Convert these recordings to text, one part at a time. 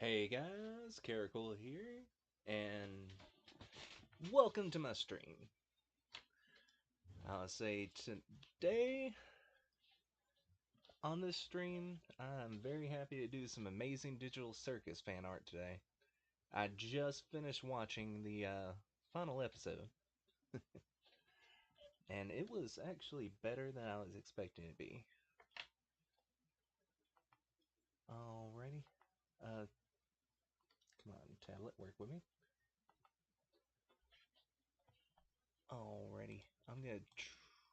Hey guys, CharaKool here, and welcome to my stream. I'll say today on this stream, I'm very happy to do some amazing digital circus fan art today. I just finished watching the final episode, and it was actually better than I was expecting it to be. Alrighty, come on, tablet, work with me. Alrighty, I'm gonna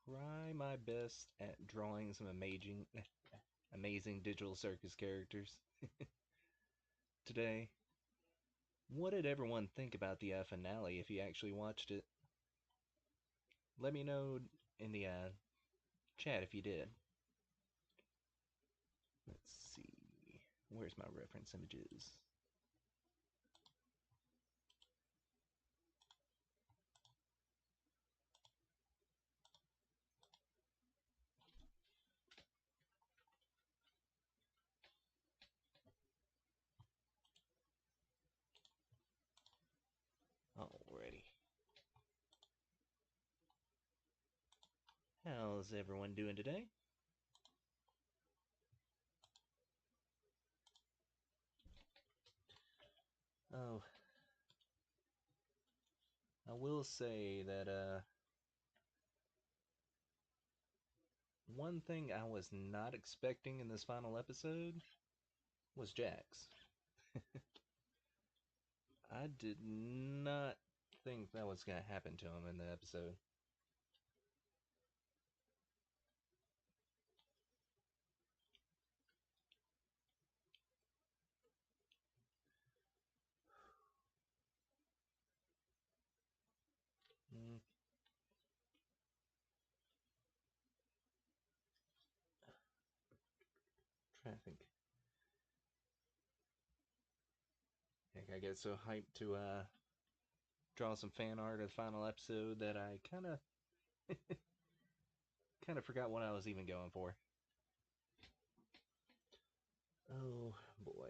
try my best at drawing some amazing digital circus characters today. What did everyone think about the finale if you actually watched it? Let me know in the chat if you did. Let's see. Where's my reference images? Alrighty. How's everyone doing today? Oh, I will say that one thing I was not expecting in this final episode was Jax. I did not think that was going to happen to him in the episode. Mm, trying to think. Heck, I get so hyped to draw some fan art of the final episode that I kind of forgot what I was even going for. Oh boy.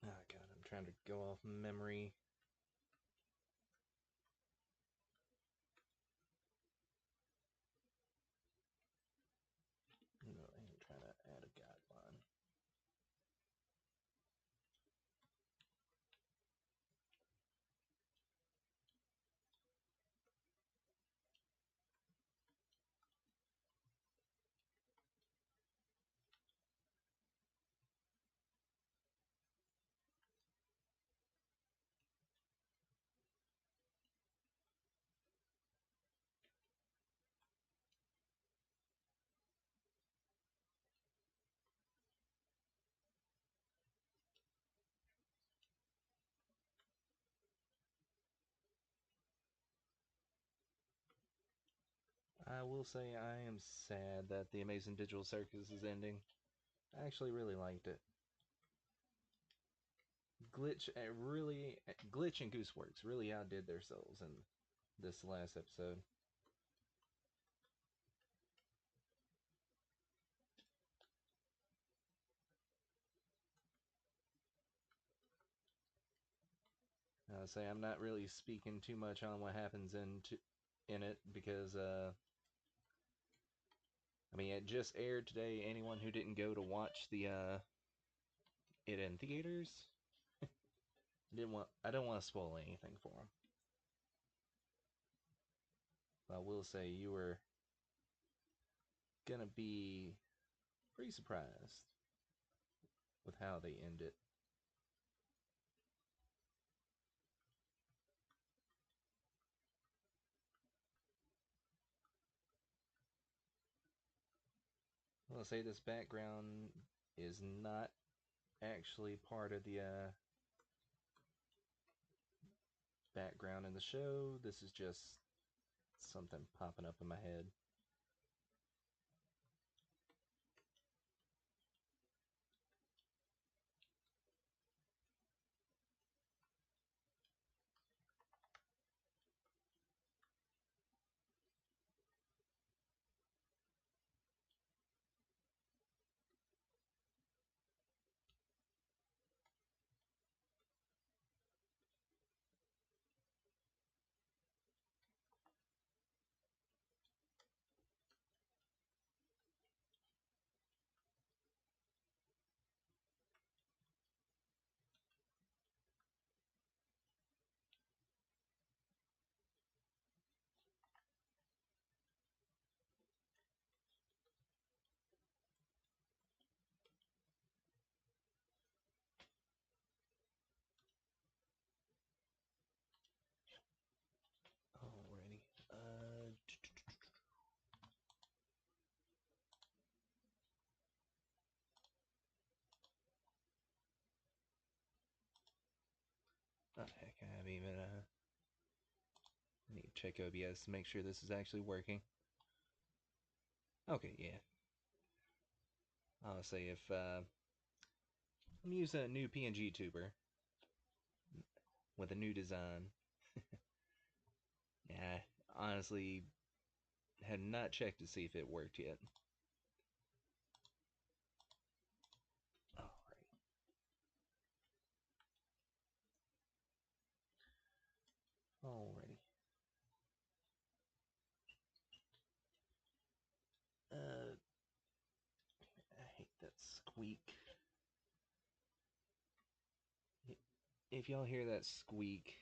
Oh god, I'm trying to go off memory. No, I'm trying to add a guideline. I will say I am sad that the Amazing Digital Circus is ending. I actually really liked it. Glitch and Gooseworks really outdid themselves in this last episode. I say I'm not really speaking too much on what happens in it because I mean it just aired today. Anyone who didn't go to watch the it in theaters, I don't want to spoil anything for them. But I will say you were gonna be pretty surprised with how they end it. I will say this background is not actually part of the background in the show. This is just something popping up in my head. Alrighty. Oh heck, I haven't even need to check OBS to make sure this is actually working. Okay, yeah. I'll say if I'm using a new PNG tuber with a new design. Yeah, honestly, had not checked to see if it worked yet. Alright. Alrighty. I hate that squeak. If y'all hear that squeak,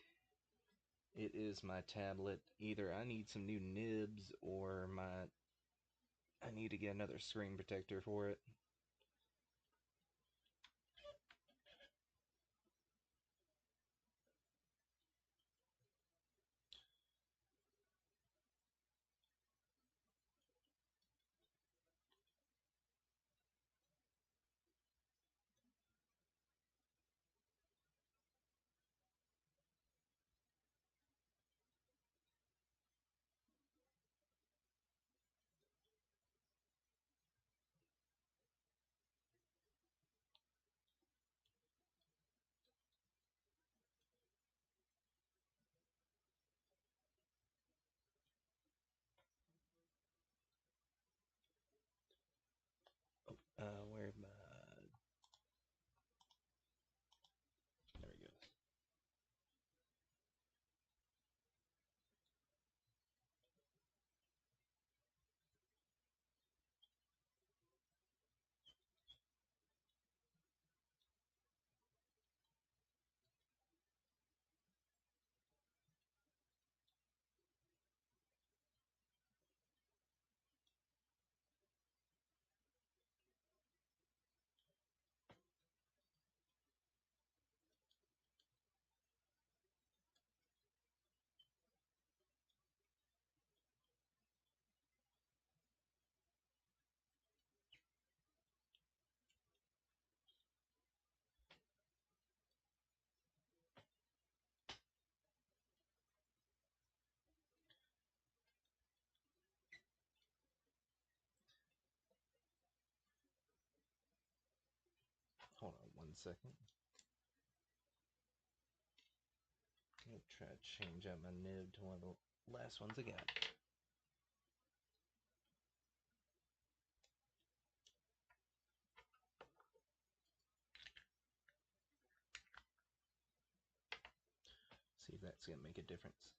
it is my tablet. Either I need some new nibs or I need to get another screen protector for it. Where my there we go. Hold on 1 second. I'm gonna try to change out my nib to one of the last ones I got. See if that's gonna make a difference.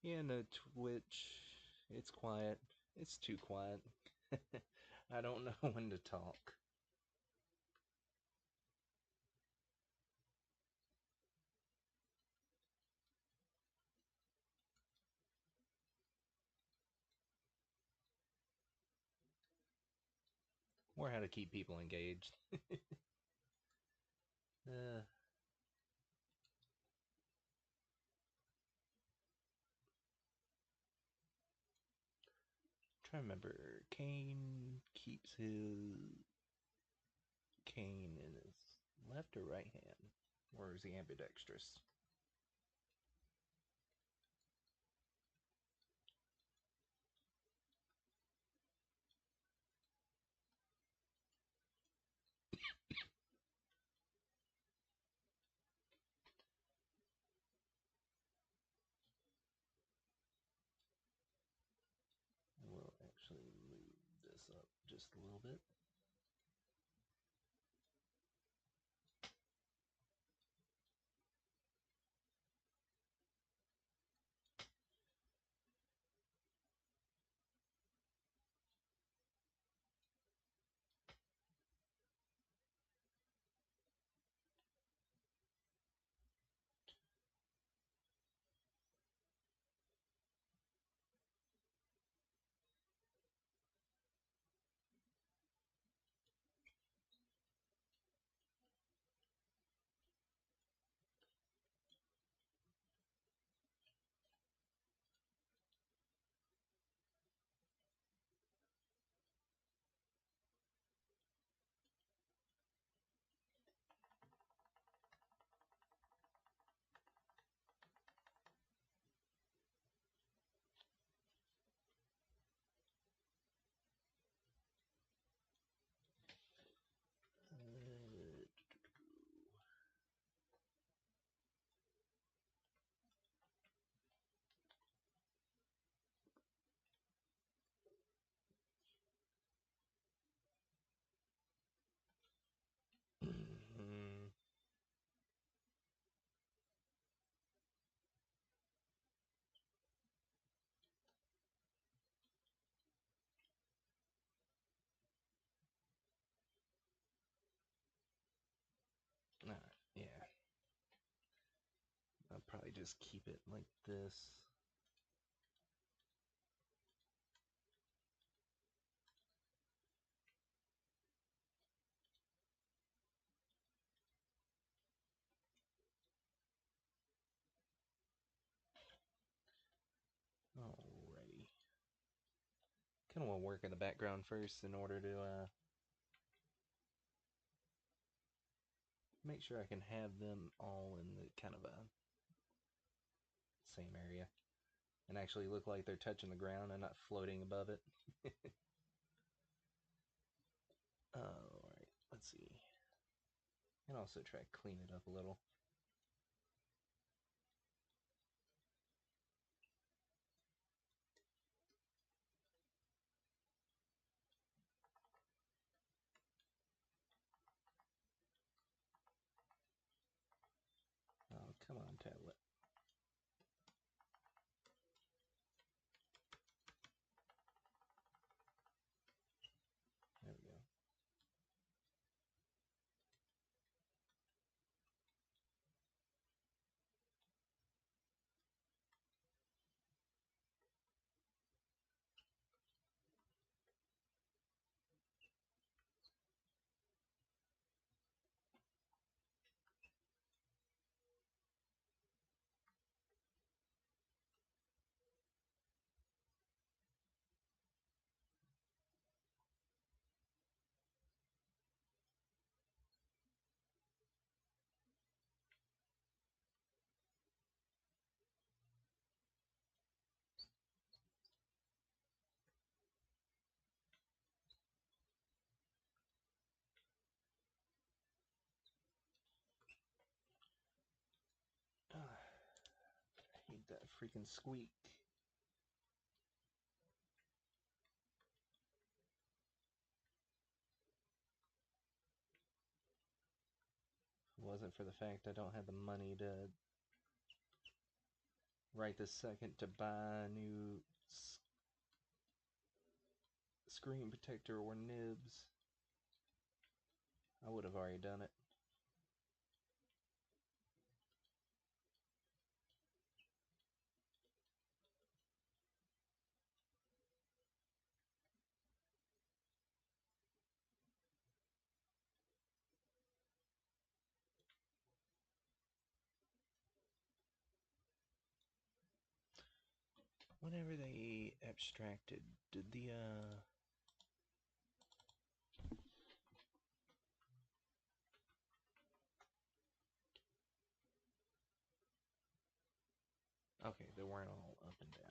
Yeah, no, Twitch. It's quiet. It's too quiet. I don't know when to talk. Or how to keep people engaged. uh, Trying to remember. Kane keeps his cane in his left or right hand? Or is he ambidextrous? We'll actually move this up just a little bit. Yeah. I'll probably just keep it like this. Alrighty. Kind of want to work in the background first in order to make sure I can have them all in the kind of a same area and actually look like they're touching the ground and not floating above it. Alright, let's see. And also try to clean it up a little. Oh, come on, tablet. There we go. I hate that freaking squeak. If it wasn't for the fact I don't have the money to right this second to buy a new screen protector or nibs, I would have already done it. Whenever they abstracted, did the okay, they weren't all up and down.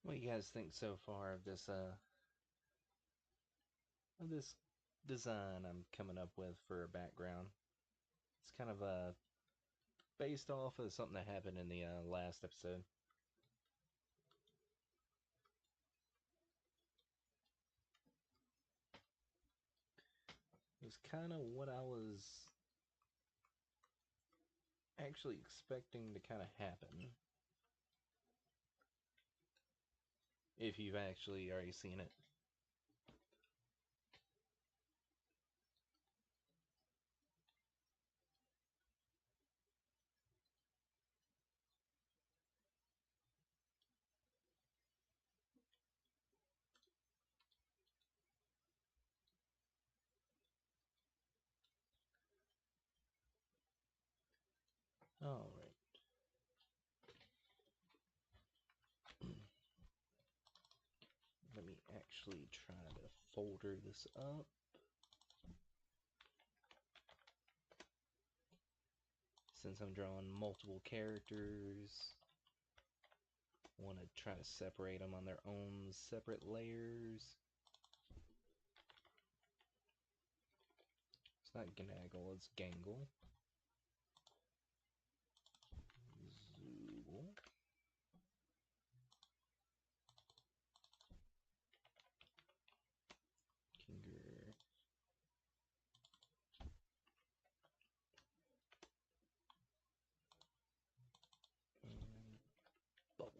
What do you guys think so far of this design I'm coming up with for a background? It's kind of based off of something that happened in the last episode. It was kind of what I was actually expecting to kind of happen. If you've actually already seen it. Alright. Let me actually try to folder this up. Since I'm drawing multiple characters, I want to try to separate them on their own separate layers. It's not Gnaggle, it's Gangle. Zoogle. Kinger. And Bubble.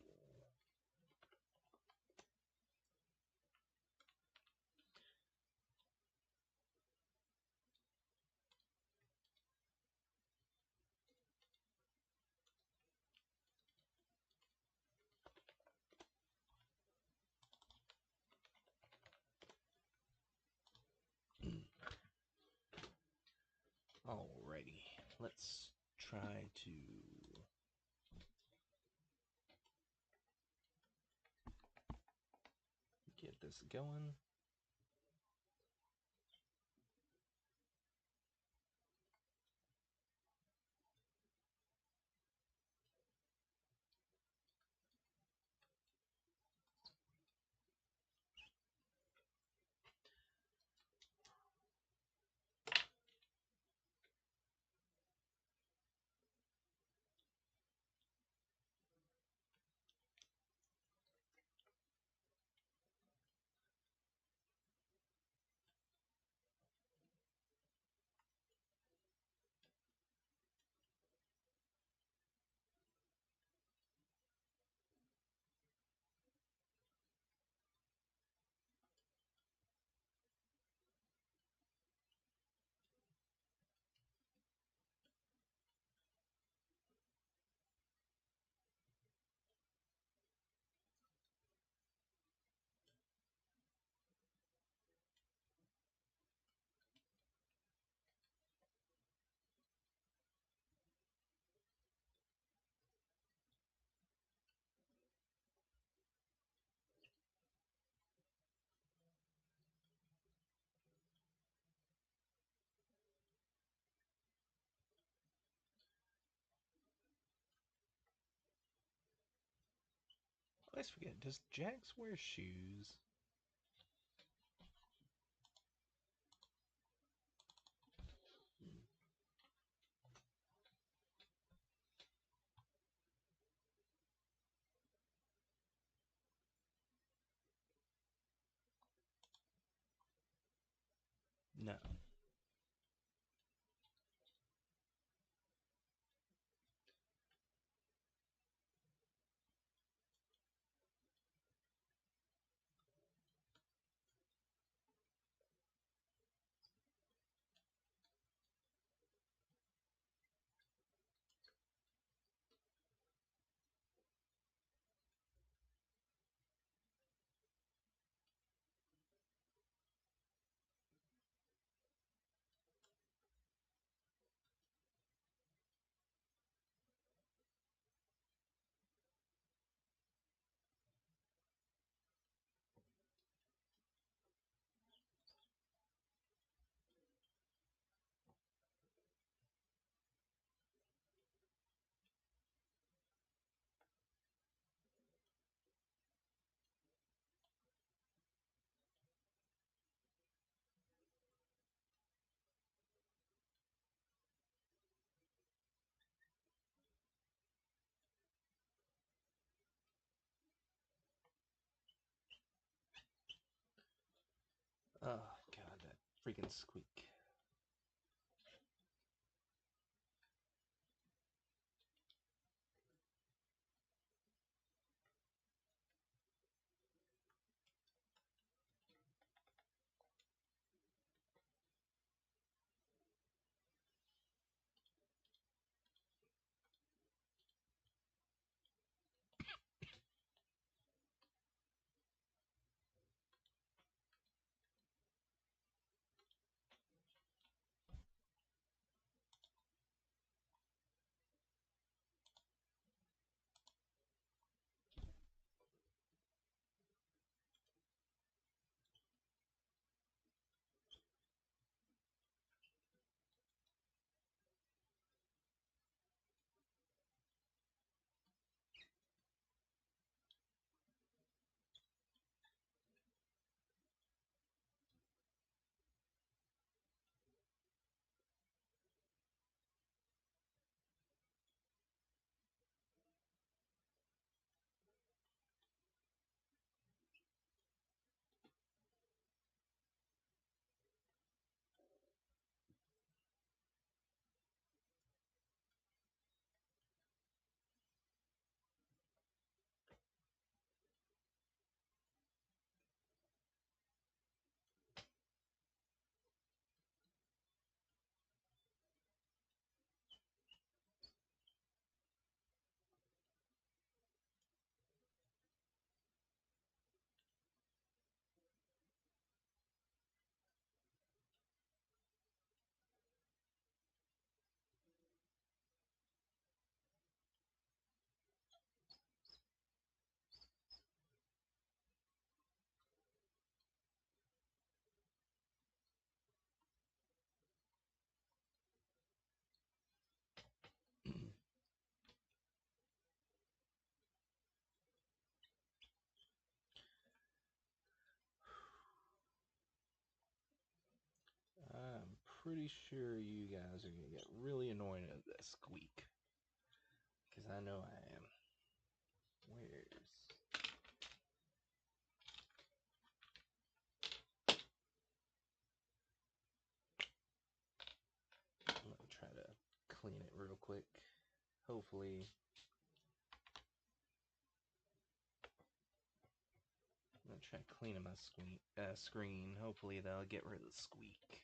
Alrighty, let's try to get this going. I always forget, does Jax wear shoes? No. Oh, God, that freaking squeak. I'm pretty sure you guys are going to get really annoyed at that squeak. Because I know I am. Where's... I'm going to try to clean it real quick. Hopefully... I'm going to try cleaning my screen. Hopefully that'll get rid of the squeak.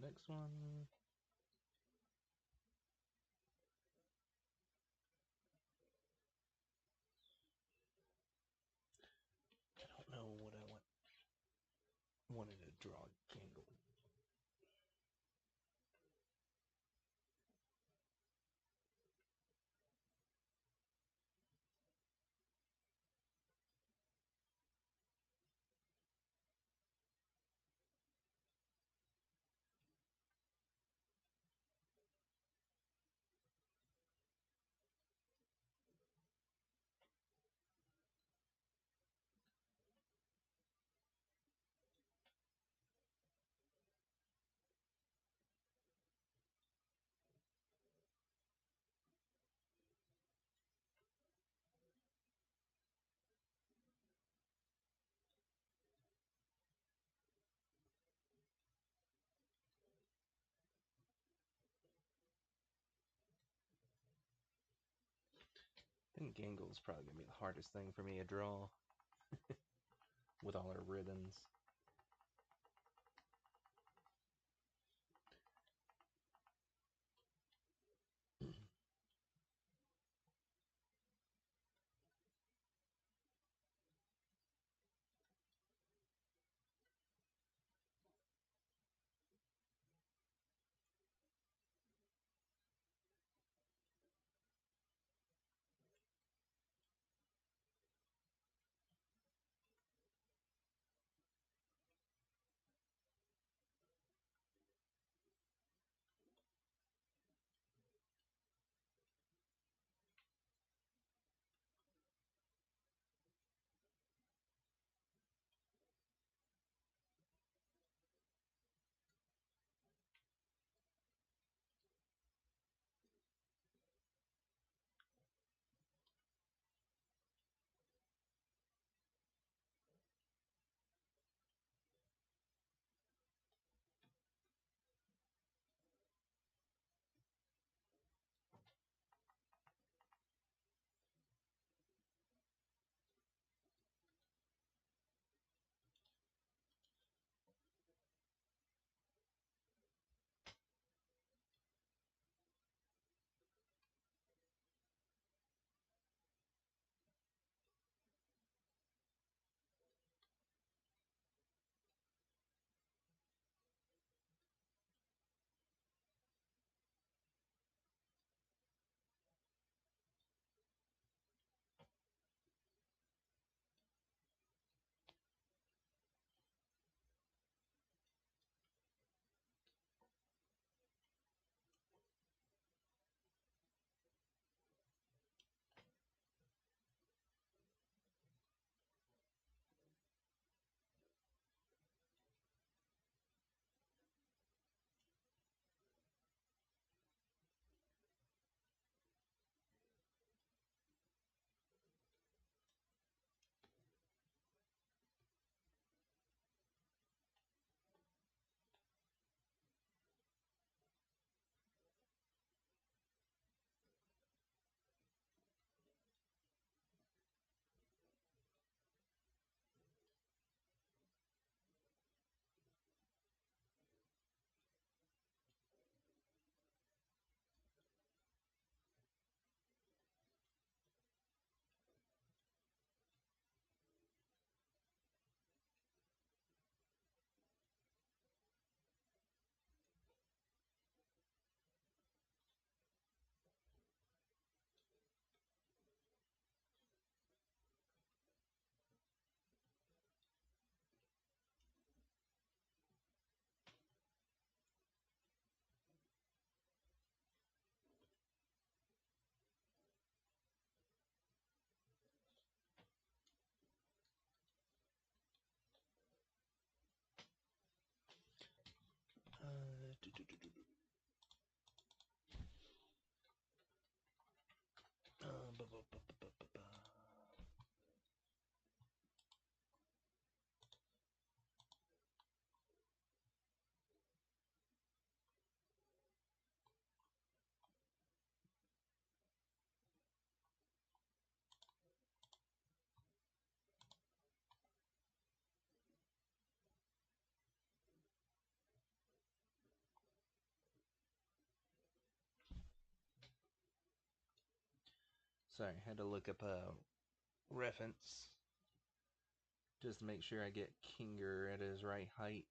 next one. I don't know what I wanted to draw Gangle. I think Gangle's probably gonna be the hardest thing for me to draw with all her ribbons. Sorry, I had to look up a reference just to make sure I get Kinger at his right height.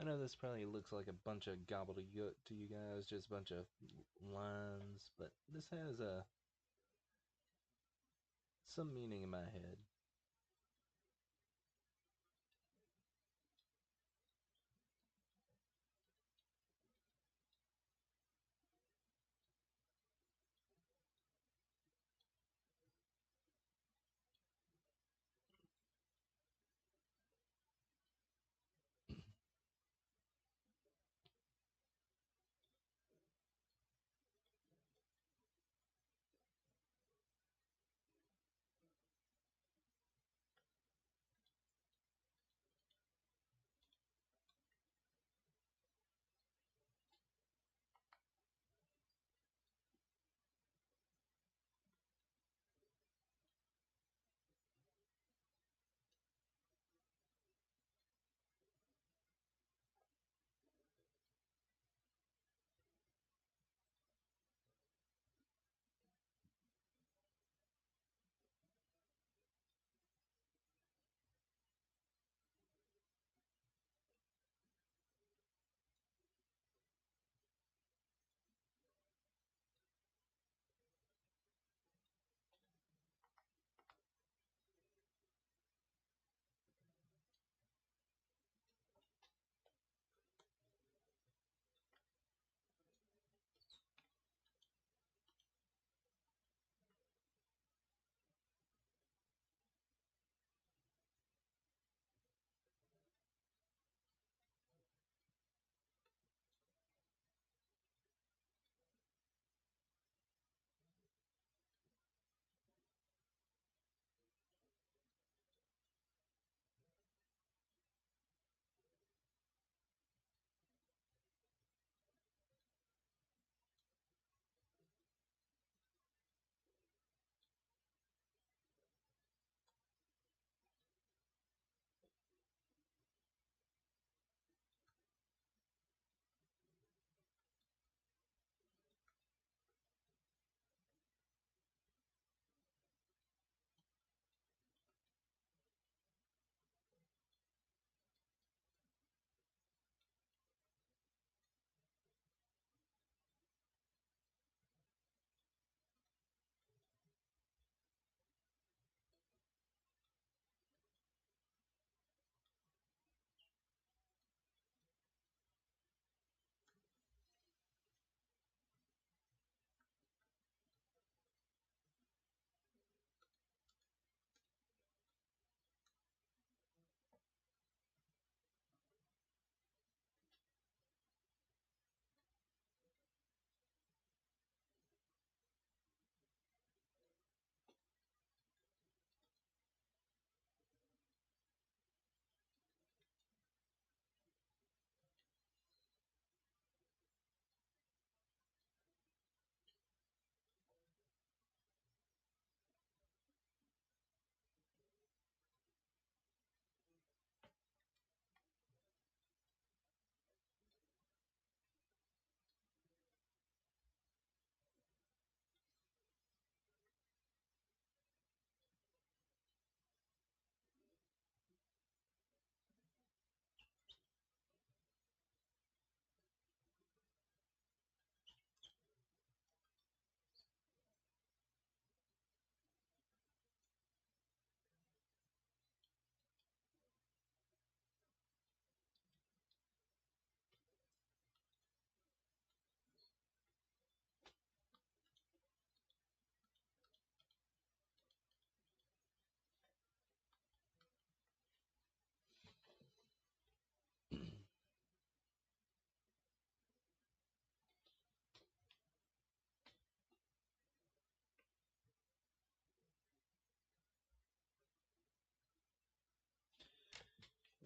I know this probably looks like a bunch of gobbledygook to you guys, just a bunch of lines, but this has some meaning in my head.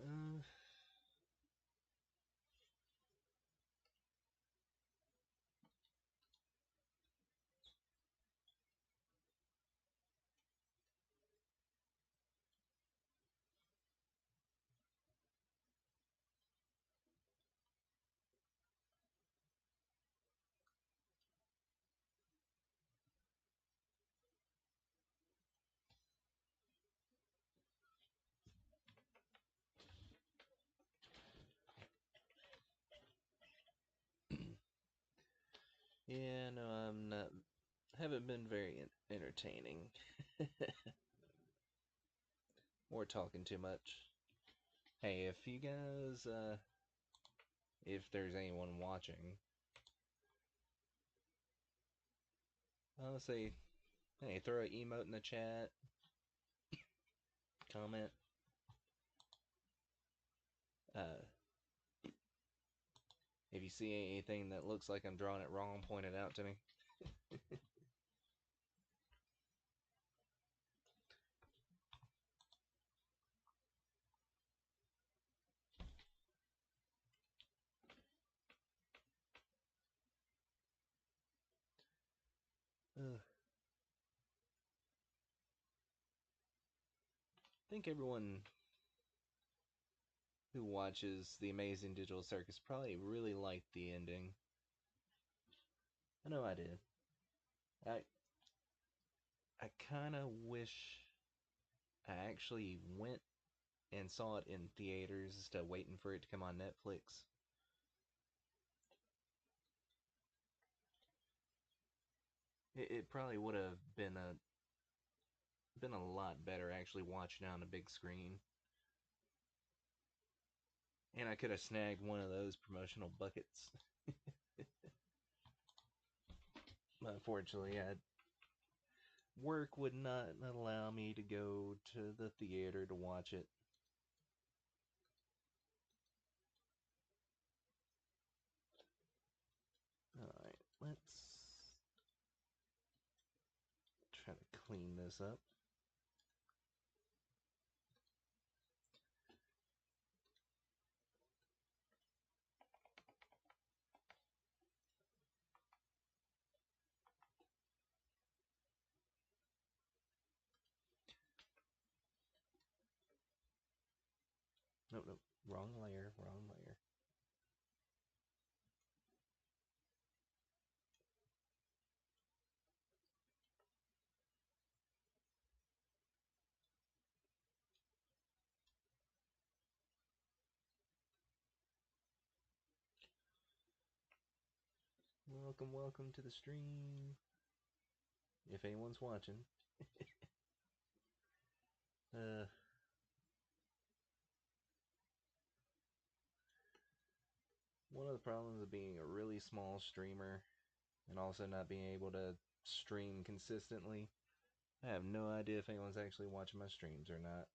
Uh, yeah, no, I'm not. Haven't been very entertaining. Or talking too much. Hey, if you guys, if there's anyone watching, I'll say, hey, throw an emote in the chat, comment. Uh, if you see anything that looks like I'm drawing it wrong, point it out to me. I think everyone who watches The Amazing Digital Circus probably really liked the ending. I know I did. I I kind of wish I actually went and saw it in theaters instead of waiting for it to come on Netflix. It probably would have been a lot better actually watching it on a big screen. And I could have snagged one of those promotional buckets. But unfortunately, work would not allow me to go to the theater to watch it. Alright, let's try to clean this up. Nope, nope. Wrong layer, wrong layer. Welcome, welcome to the stream. If anyone's watching. uh, One of the problems of being a really small streamer and also not being able to stream consistently, I have no idea if anyone's actually watching my streams or not.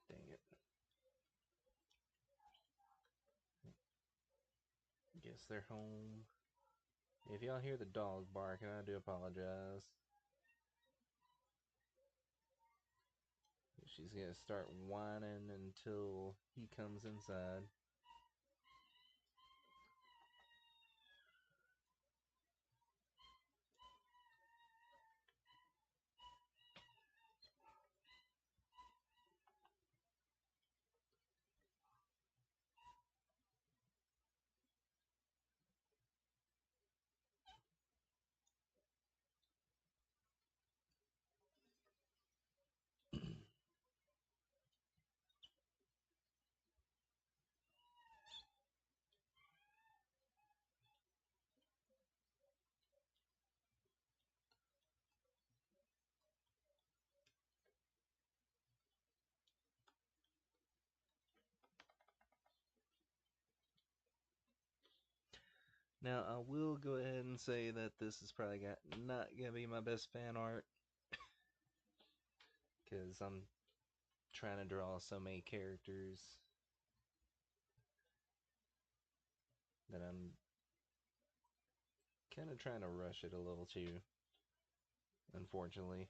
Dang it. Guess they're home. If y'all hear the dog barking, I do apologize. she's gonna start whining until he comes inside. Now, I will go ahead and say that this is probably not going to be my best fan art, because I'm trying to draw so many characters that I'm kind of trying to rush it a little too, unfortunately.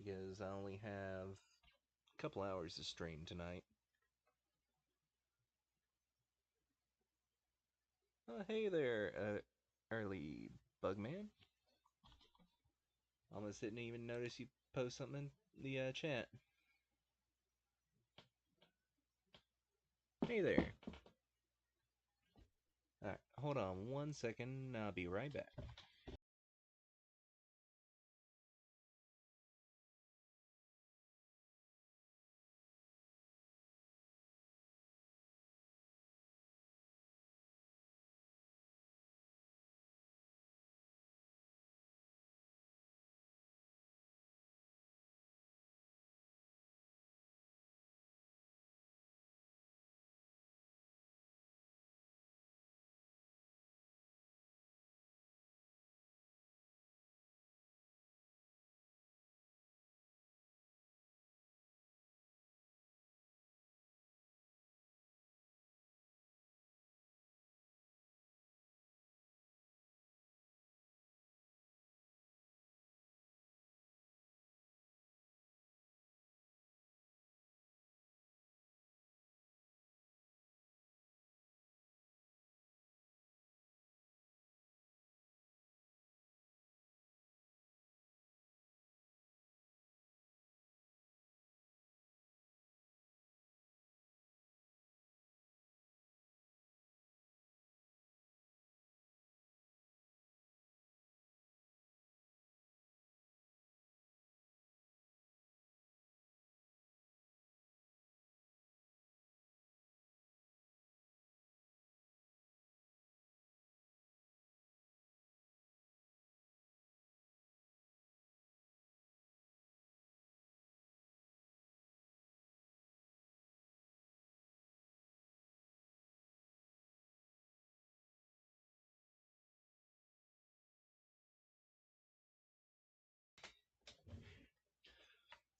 Because I only have a couple hours to stream tonight. Oh, hey there, early Bugman. Almost didn't even notice you post something in the chat. Hey there. Alright, hold on 1 second. I'll be right back.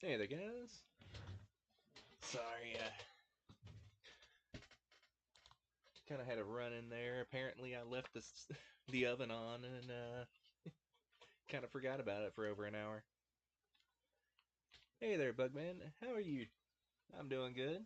Hey there, guys. Sorry, kind of had a run in there. Apparently, I left the oven on and kind of forgot about it for over an hour. Hey there, Bugman. How are you? I'm doing good.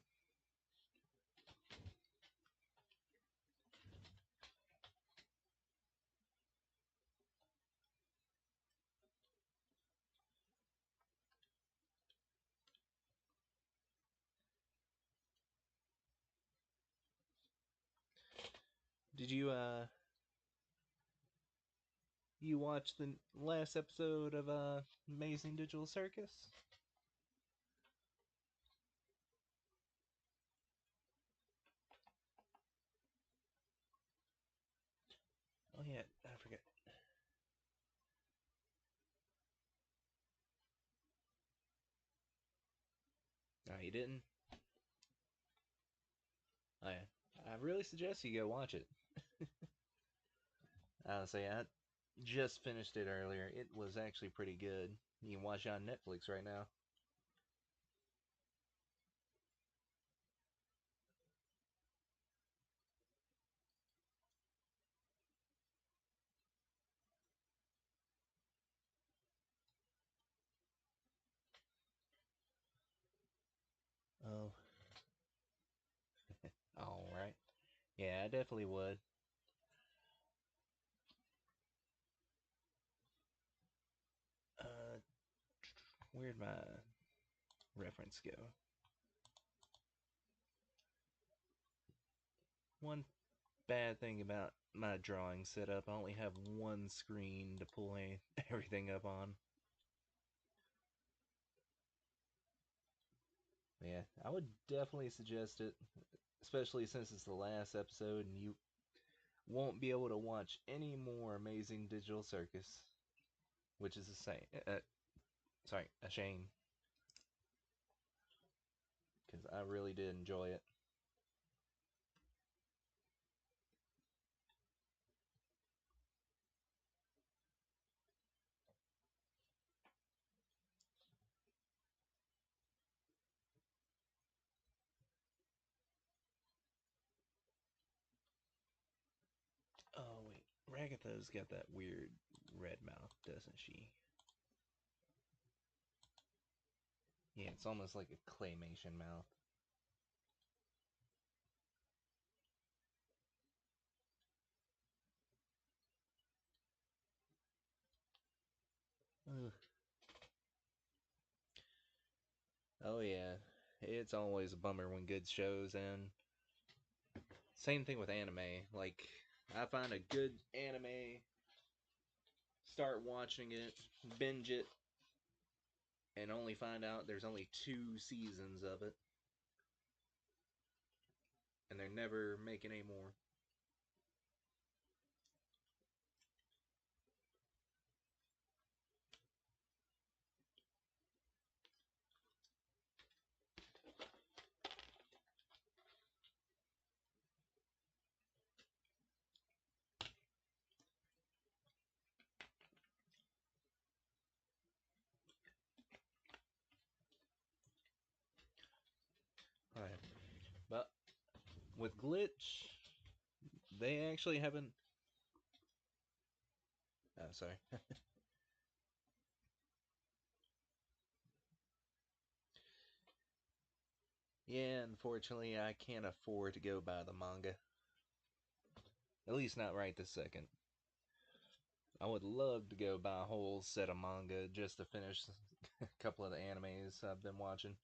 Did you watch the last episode of Amazing Digital Circus? Oh yeah, I forget. Oh, you didn't? Oh yeah. I really suggest you go watch it. Honestly, I just finished it earlier. It was actually pretty good. You can watch it on Netflix right now. Yeah, I definitely would. Uh, where'd my reference go? One bad thing about my drawing setup, I only have one screen to pull everything up on. Yeah, I would definitely suggest it, especially since it's the last episode and you won't be able to watch any more amazing digital circus, which is a sorry, a shame, because I really did enjoy it. Oh wait, Ragatha's got that weird red mouth, doesn't she? Yeah, it's almost like a claymation mouth. Ugh. Oh yeah, it's always a bummer when good shows end. Same thing with anime. Like, I find a good anime, start watching it, binge it, and only find out there's only 2 seasons of it, and they're never making any more. Right. But with Glitch, they actually haven't. Oh, sorry. Yeah, unfortunately, I can't afford to go buy the manga. At least not right this second. I would love to go buy a whole set of manga just to finish a couple of the animes I've been watching.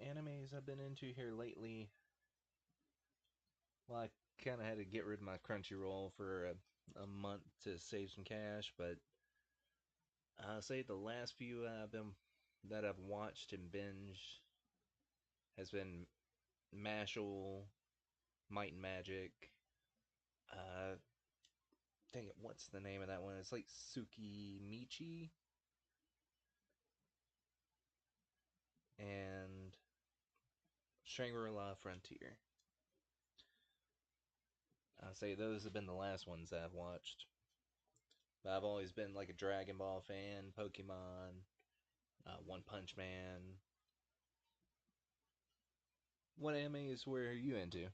Animes I've been into here lately. Well, I kind of had to get rid of my Crunchyroll for a month to save some cash, but I'll say the last few I've watched and binged has been Mashal, Might and Magic. Uh, dang it, what's the name of that one? It's like Suki Michi and Shangri-La Frontier. I'll say those have been the last ones I've watched. But I've always been like a Dragon Ball fan, Pokemon, One Punch Man. What animes were you into?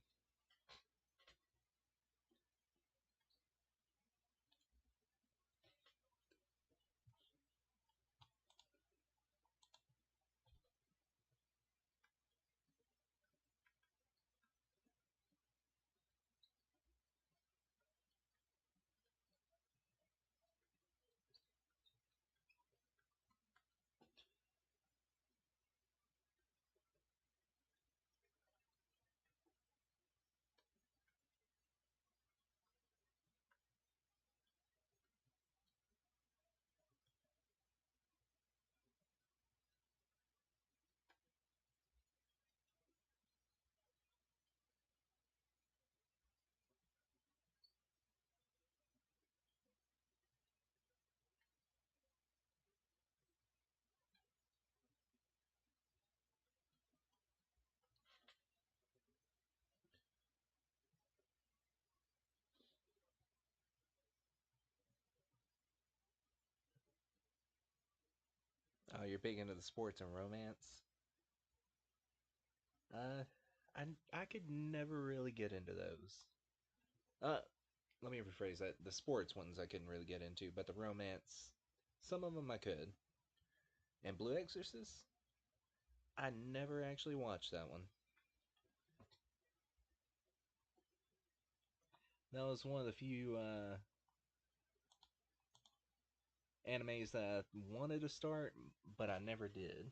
Oh, you're big into the sports and romance. Uh, I I could never really get into those. Uh, Let me rephrase that. The sports ones I couldn't really get into, but the romance, some of them I could. And Blue Exorcist, I never actually watched that one. That was one of the few animes that I wanted to start, but I never did.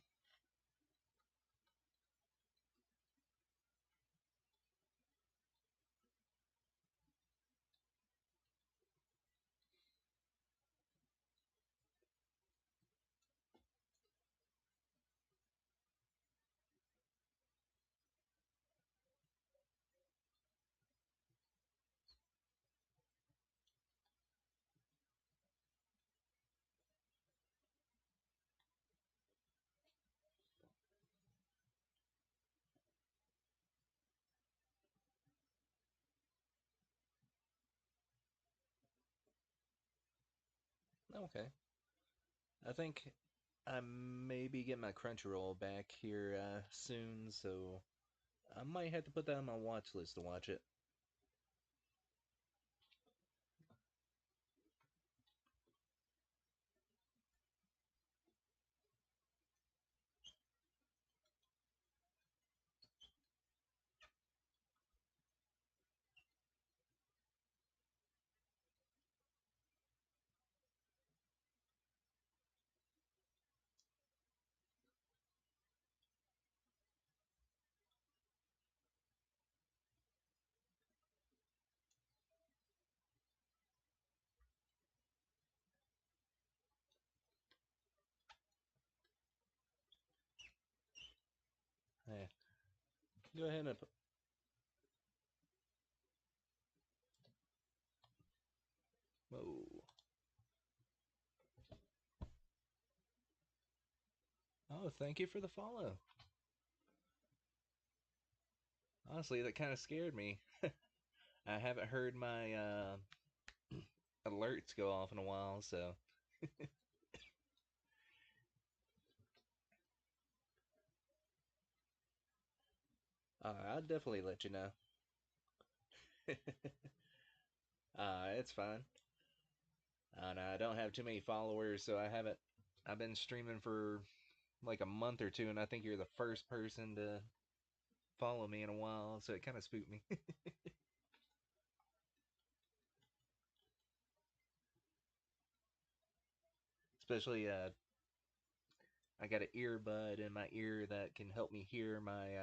Okay. I think I maybe get my Crunchyroll back here soon, so I might have to put that on my watch list to watch it. Yeah. Go ahead and. Whoa. Oh, thank you for the follow. Honestly, that kind of scared me. I haven't heard my alerts go off in a while, so I'll definitely let you know. It's fine. And I don't have too many followers, so I haven't. I've been streaming for like a month or two, and I think you're the first person to follow me in a while, so it kind of spooked me. Especially, I got an earbud in my ear that can help me hear my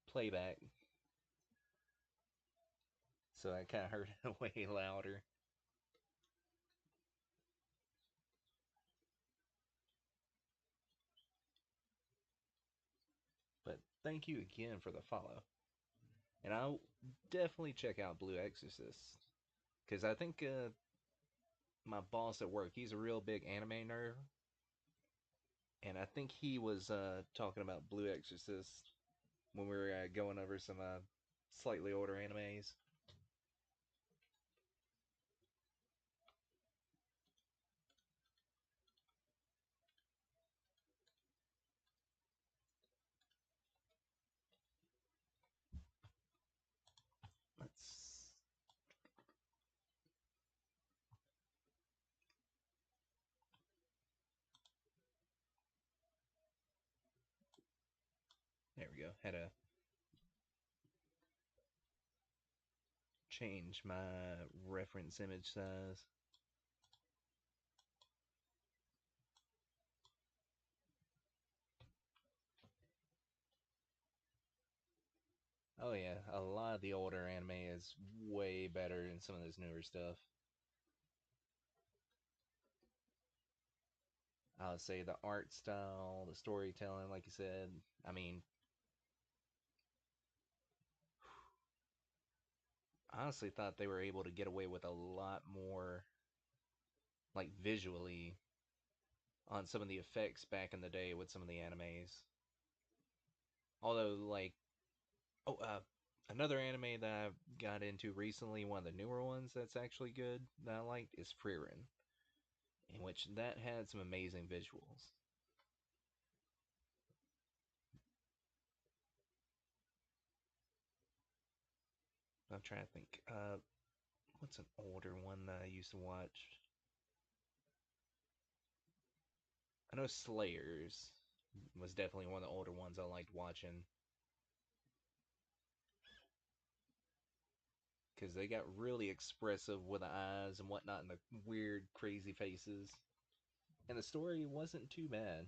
playback, so I kind of heard it way louder. But thank you again for the follow, and I'll definitely check out Blue Exorcist because I think my boss at work, he's a real big anime nerd, and I think he was talking about Blue Exorcist when we were going over some slightly older animes. Let's There we go. Had to change my reference image size. Oh yeah, a lot of the older anime is way better than some of this newer stuff. I would say the art style, the storytelling, like you said. I mean, I honestly thought they were able to get away with a lot more, like visually, on some of the effects back in the day with some of the animes. Although, like, oh, another anime that I got into recently, one of the newer ones that's actually good that I liked is Frieren, in which that had some amazing visuals. I'm trying to think. What's an older one that I used to watch? I know Slayers was definitely one of the older ones I liked watching because they got really expressive with the eyes and whatnot and the weird, crazy faces. And the story wasn't too bad.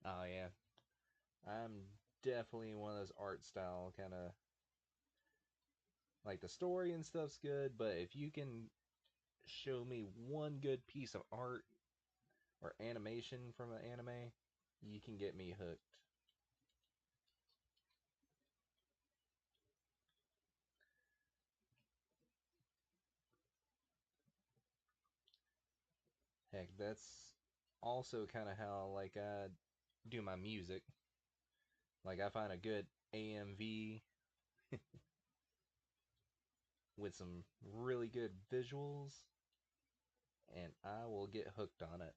Oh, yeah. I'm definitely one of those art style kind of like the story and stuff's good, but if you can show me one good piece of art or animation from an anime, you can get me hooked. Heck, that's also kind of how like I do my music. Like I find a good AMV with some really good visuals, and I will get hooked on it.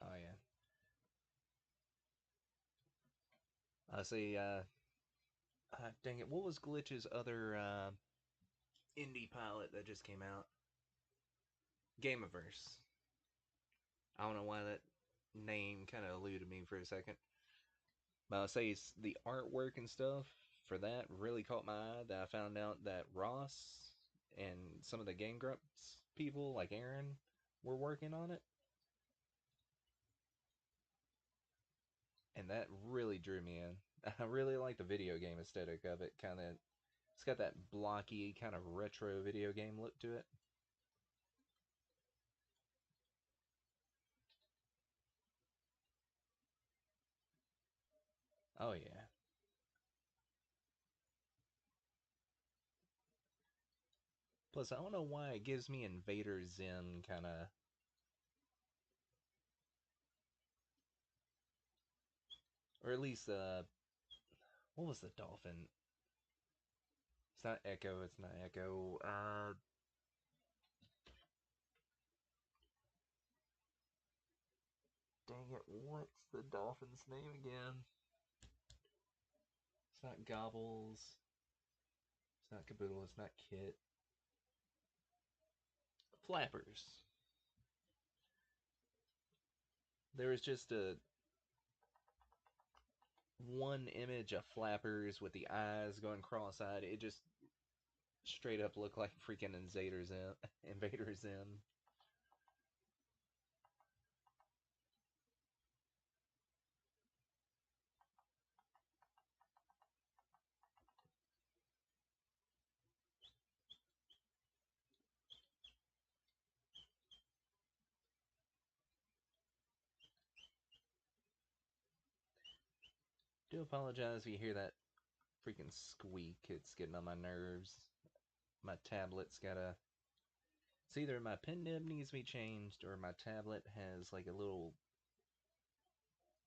Oh yeah, I say, dang it, what was Glitch's other indie pilot that just came out? Gameaverse. I don't know why that name kind of eluded me for a second. But I'll say it's the artwork and stuff for that really caught my eye. That I found out that Ross and some of the Game Grumps people, like Aaron, were working on it, and that really drew me in. I really like the video game aesthetic of it. Kind of, it's got that blocky, kind of retro video game look to it. Oh yeah. Plus, I don't know why it gives me Invader Zim kind of, or at least what was the dolphin? It's not Echo. It's not Echo. Dang it! What's the dolphin's name again? It's not Gobbles. It's not Caboodle. It's not Kit. Flappers. There was just a one image of Flappers with the eyes going cross-eyed. It just straight up looked like freaking Invader Zim. Invader Zim. Do apologize if you hear that freaking squeak. It's getting on my nerves. My tablet's got a. It's either my pen nib needs to be changed or my tablet has like a little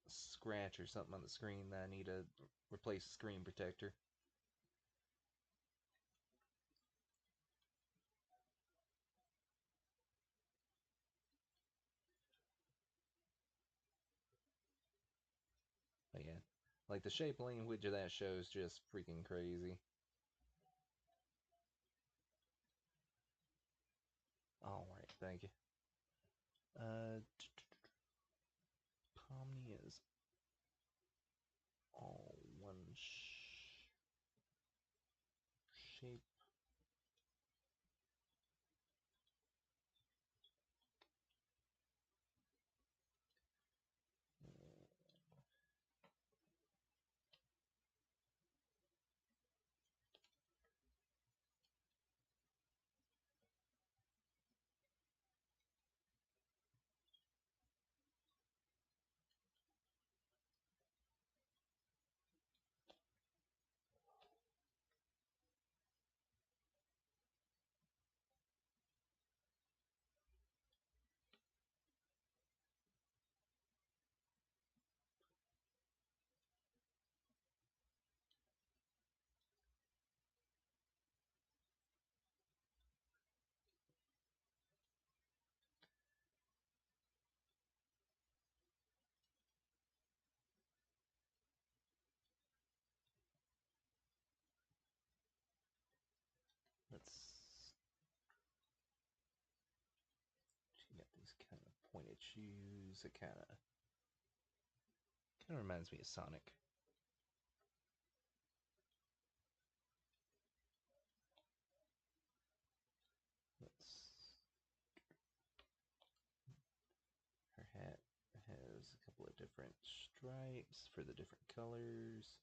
scratch or something on the screen that I need to replace the screen protector. But yeah, like the shape language of that show is just freaking crazy. All right, thank you. Uh, Pomni is all one. shape. Let's. She got these kind of pointed shoes. It kind of reminds me of Sonic. Let's. Her hat has a couple of different stripes for the different colors,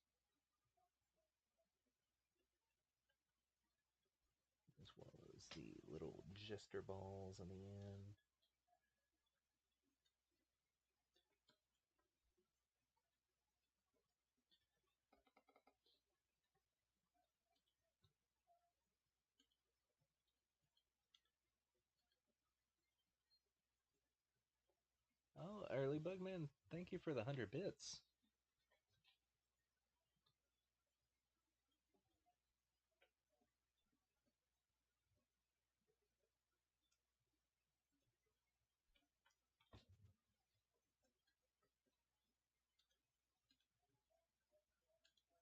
as well as the little jester balls on the end. Oh, Early Bugman, thank you for the 100 bits.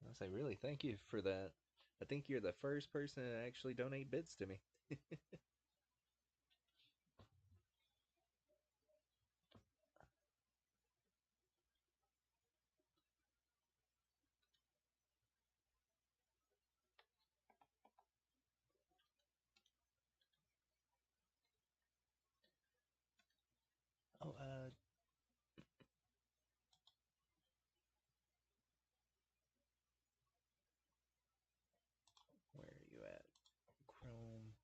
I say, really, thank you for that. I think you're the first person to actually donate bits to me. Oh, where are you at? Chrome.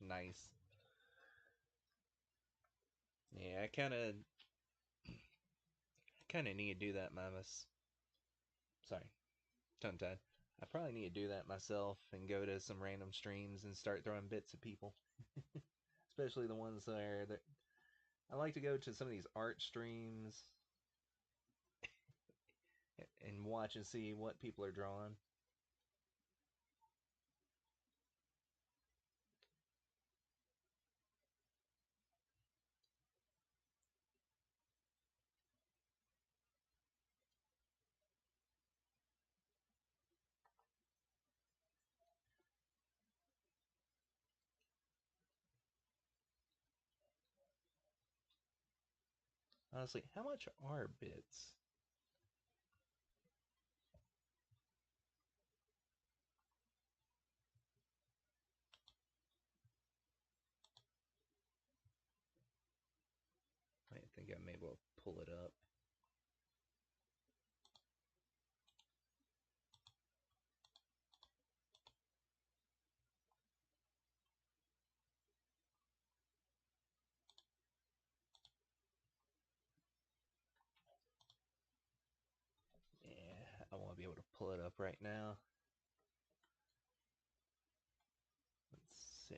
Nice. Yeah, I kind of need to do that, Mamas. Sorry, tongue tied. I probably need to do that myself and go to some random streams and start throwing bits at people, especially the ones that I like to go to some of these art streams and watch and see what people are drawing. Honestly, how much are bits? I think I'm able to pull it up. Yeah, I won't be able to pull it up right now. Let's see.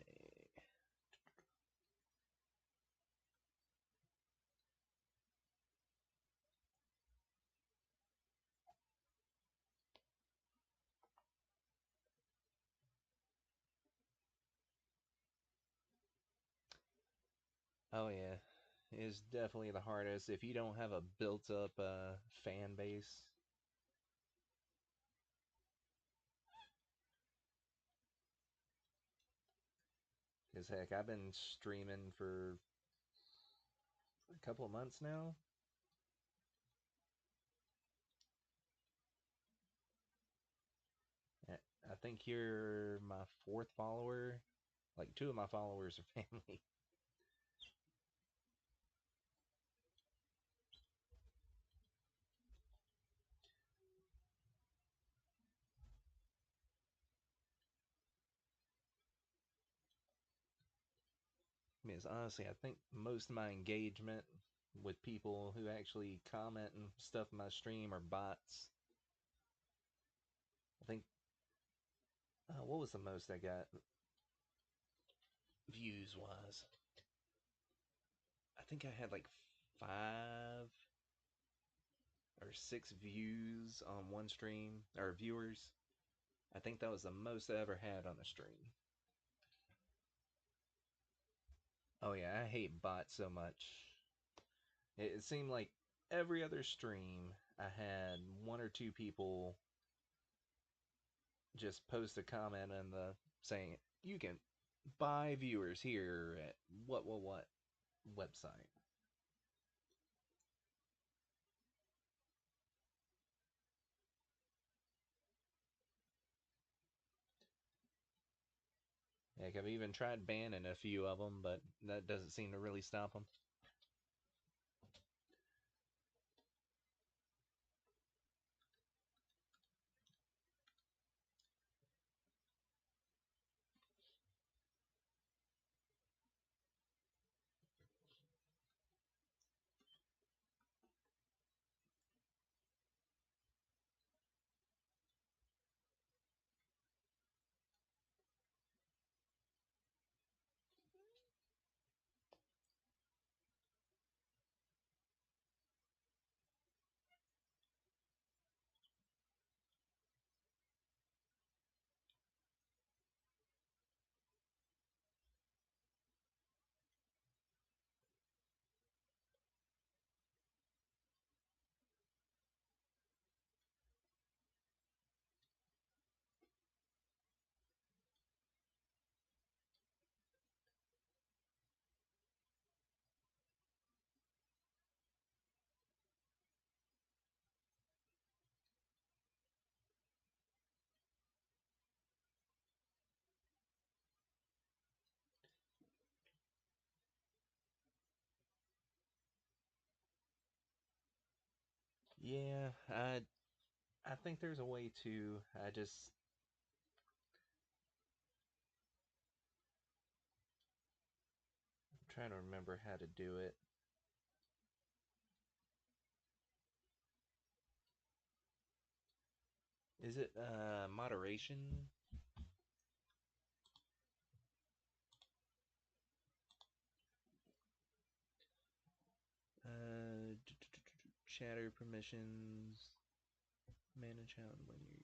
Oh yeah, it's definitely the hardest if you don't have a built-up fan base. Cause heck, I've been streaming for a couple of months now. I think you're my fourth follower. Like two of my followers are family. Because honestly, I think most of my engagement with people who actually comment and stuff in my stream are bots. I think what was the most I got views wise? I think I had like 5 or 6 views on one stream or viewers. I think that was the most I ever had on a stream. Oh yeah, I hate bots so much. It seemed like every other stream I had 1 or 2 people just post a comment in the saying you can buy viewers here at what website. Like I've even tried banning a few of them, but that doesn't seem to really stop them. Yeah, I think there's a way to. I just I'm trying to remember how to do it. Is it moderation? Chatter permissions. Manage how and when you.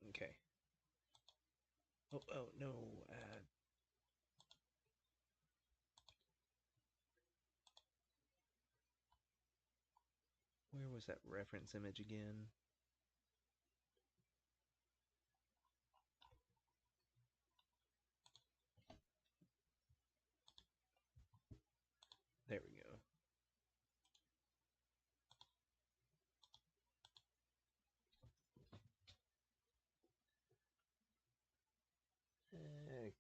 Okay. Oh no. Where was that reference image again? There we go.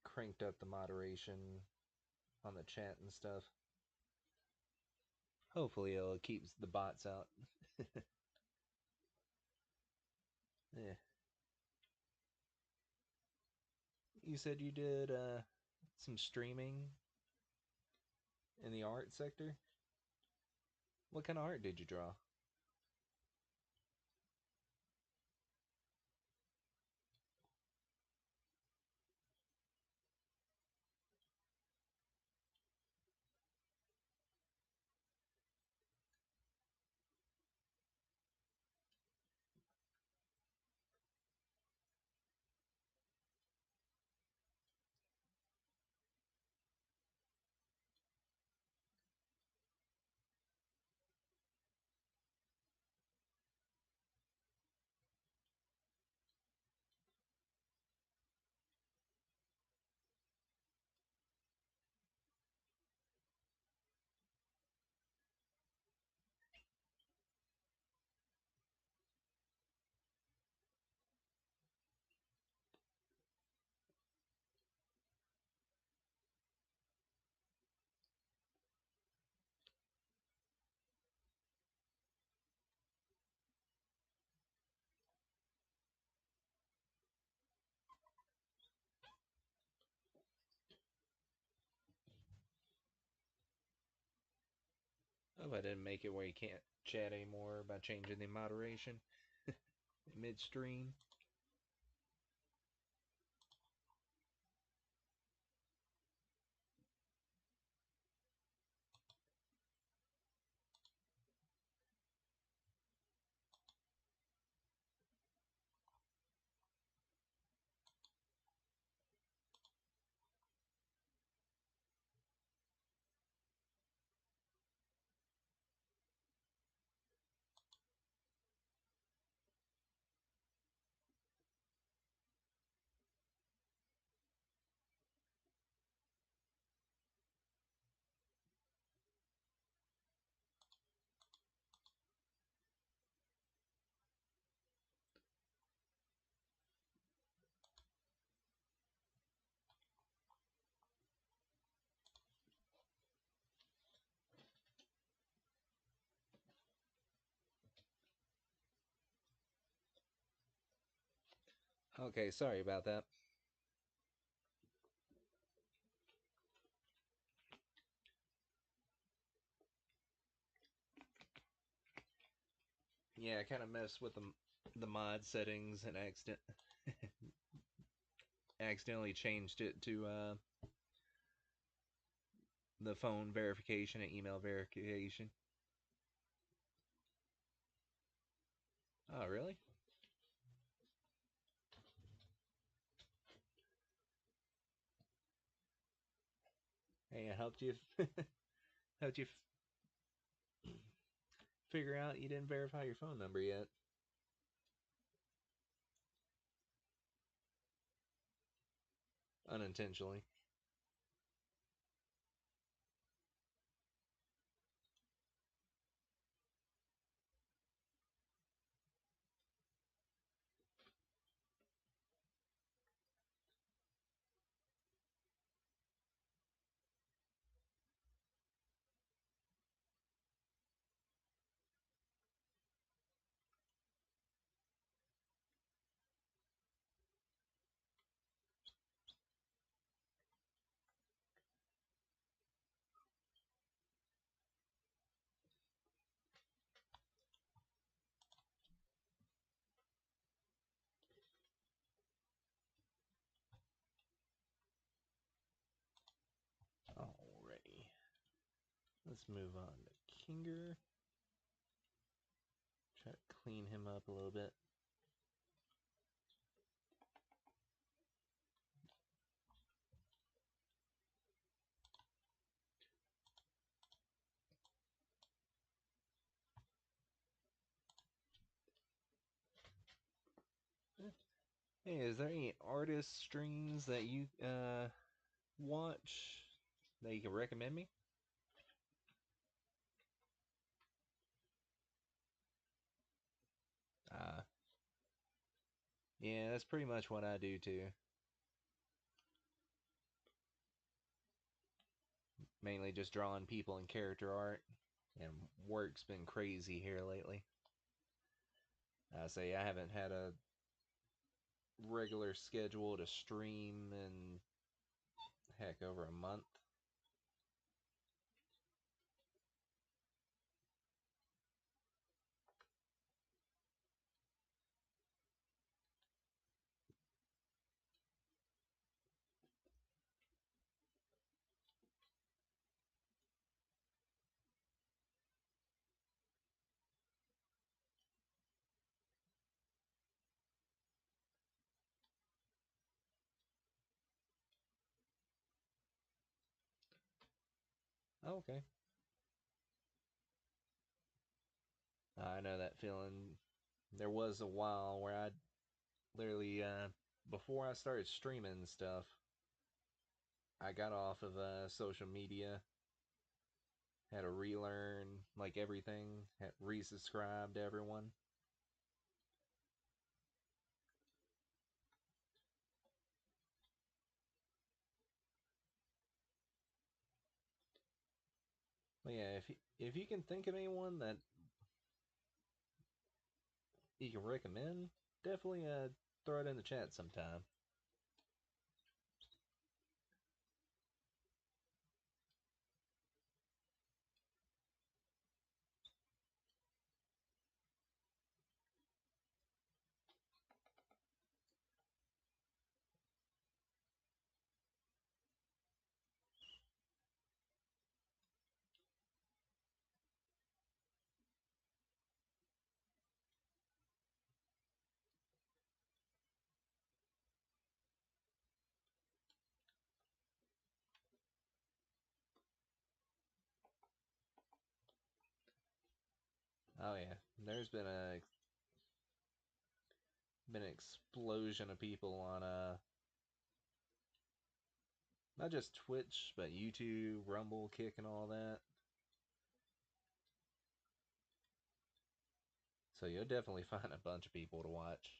Cranked up the moderation on the chat and stuff. Hopefully, it'll keep the bots out. Yeah. You said you did some streaming in the art sector. What kind of art did you draw? Oh, I didn't make it where you can't chat anymore by changing the moderation midstream. Okay, sorry about that. Yeah, I kind of messed with the mod settings and accidentally changed it to the phone verification and email verification. Oh, really? Hey, I helped you helped you figure out you didn't verify your phone number yet unintentionally. Alrighty. Let's move on to Kinger. Try to clean him up a little bit. Hey, is there any artist streams that you watch that you can recommend me? Uh, yeah, that's pretty much what I do too. Mainly just drawing people and character art, and work's been crazy here lately. I say I haven't had a regular schedule to stream in heck over a month. Okay. I know that feeling. There was a while where I literally, before I started streaming and stuff, I got off of social media, had to relearn like everything, had resubscribed to everyone. But yeah, if you can think of anyone that you can recommend, definitely throw it in the chat sometime. Oh yeah, there's been an explosion of people on not just Twitch but YouTube, Rumble, Kick, and all that. So you'll definitely find a bunch of people to watch.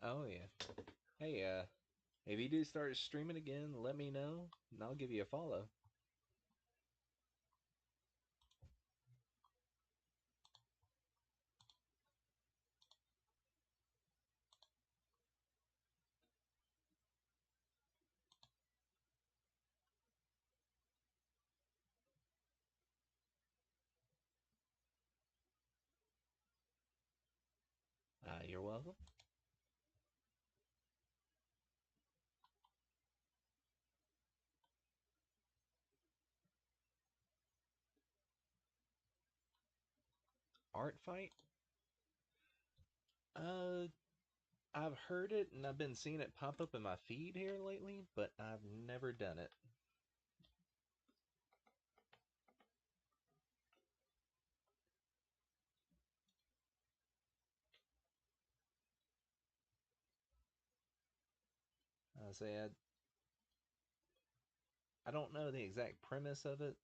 Oh yeah. Hey, if you do start streaming again, let me know, and I'll give you a follow. You're welcome. Art fight? Uh, I've heard it and I've been seeing it pop up in my feed here lately, but I've never done it. I say I don't know the exact premise of it.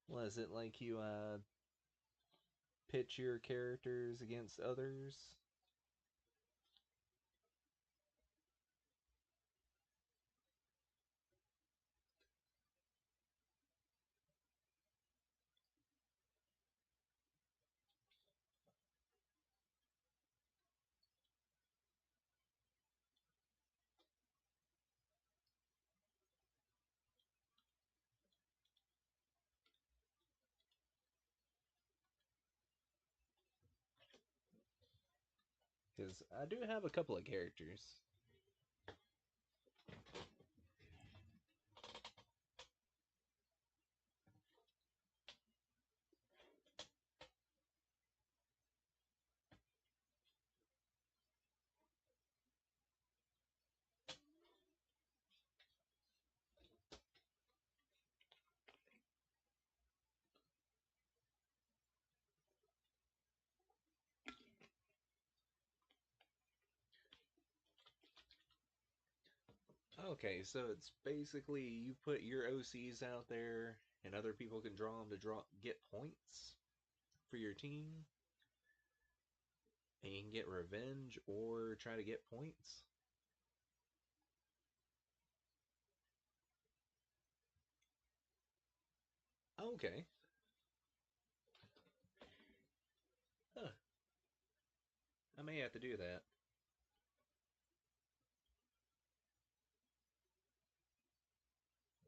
Was it like you pitch your characters against others? Because I do have a couple of characters. Okay, so it's basically you put your OCs out there, and other people can draw them to get points for your team, and you can get revenge or try to get points. Okay, huh. I may have to do that.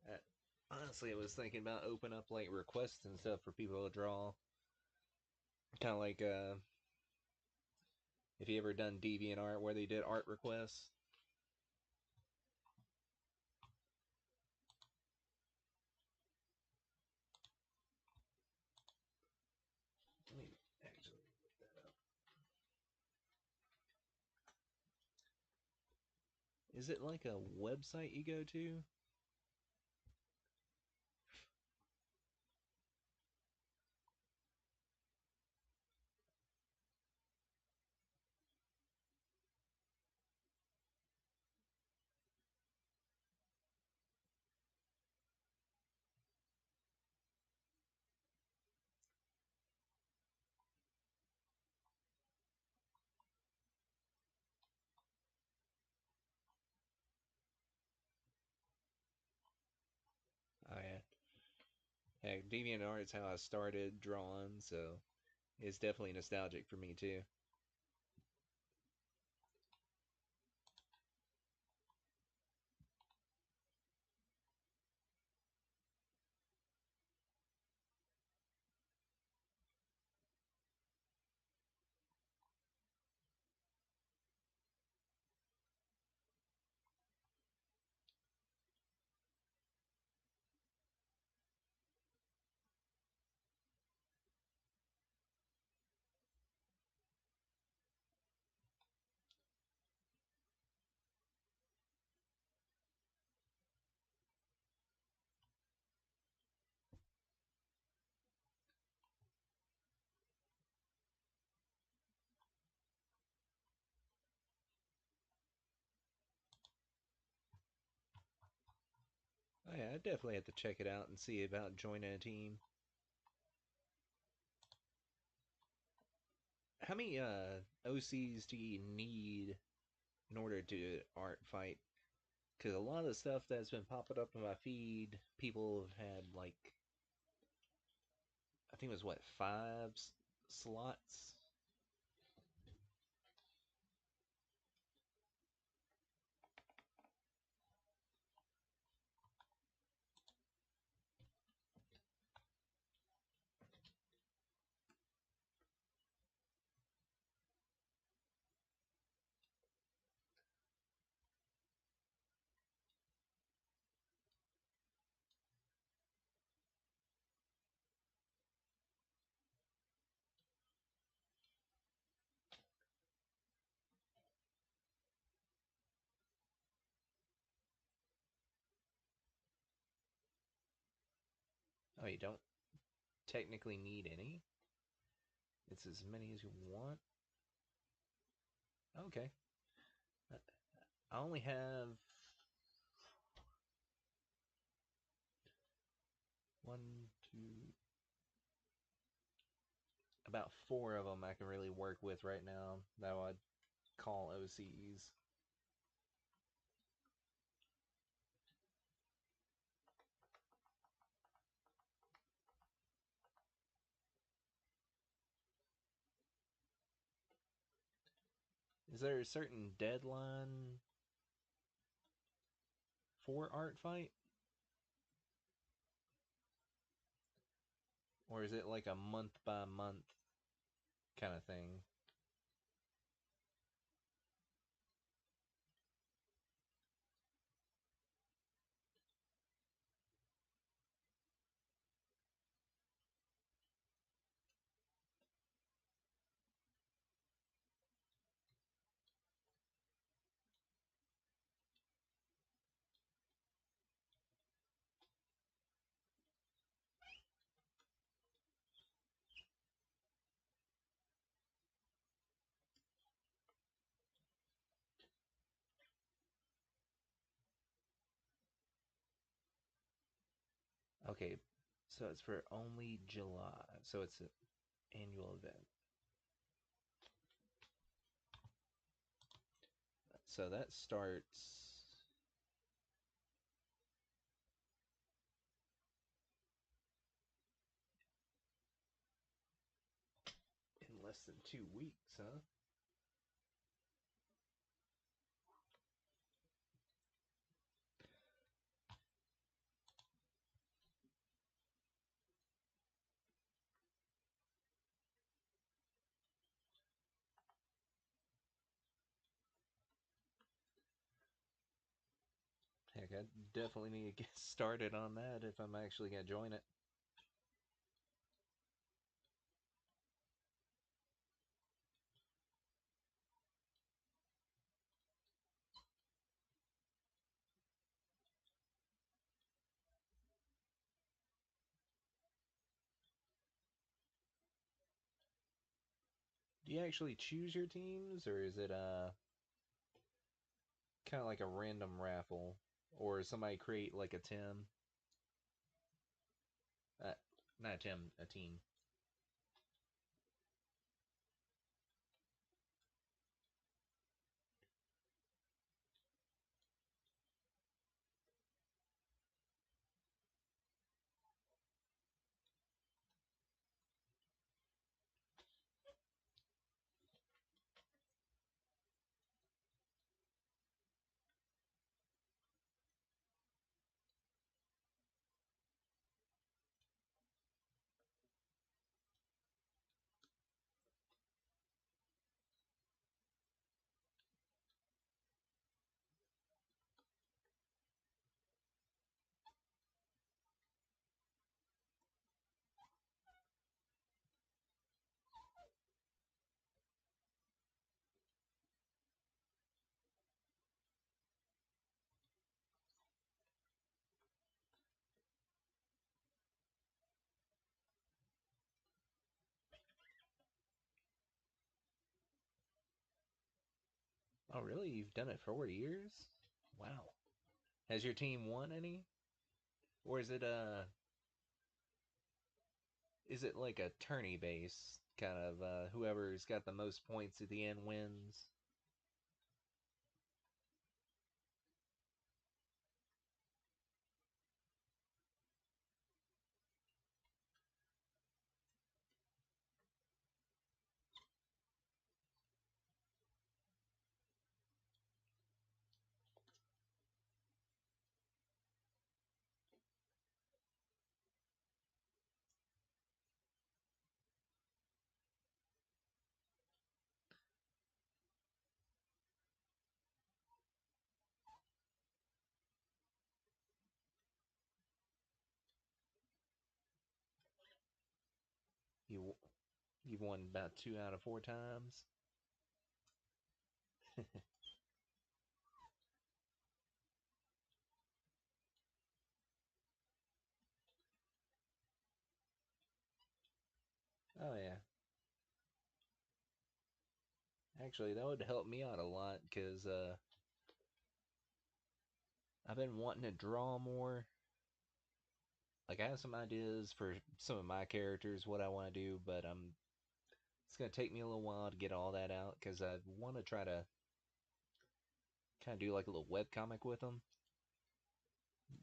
Uh, Honestly, I was thinking about open up like requests and stuff for people to draw, kind of like if you ever done DeviantArt where they did art requests. Let me actually look that up. Is it like a website you go to? Oh yeah, heck, DeviantArt is how I started drawing, so it's definitely nostalgic for me too. Oh yeah, I definitely have to check it out and see about joining a team. How many OCs do you need in order to art fight? Because a lot of the stuff that's been popping up in my feed, people have had like I think it was what slots. Oh, you don't technically need any. It's as many as you want. Okay. I only have one, two, about four of them I can really work with right now that I'd call OCs. Is there a certain deadline for art fight? Or is it like a month by month kind of thing? Okay, so it's for only July. So it's an annual event. So that starts in less than 2 weeks, huh? Heck, I definitely need to get started on that if I'm actually gonna join it. Do you actually choose your teams, or is it kind of like a random raffle, or somebody create like a team? Uh, Not a team, a team. Oh, really? You've done it for 4 years? Wow. Has your team won any, or is it like a tourney base kind of whoever's got the most points at the end wins? You you've won about 2 out of 4 times. Oh yeah. Actually, that would help me out a lot because I've been wanting to draw more. Like I have some ideas for some of my characters, what I want to do, but it's gonna take me a little while to get all that out because I want to try to kind of do like a little web comic with them.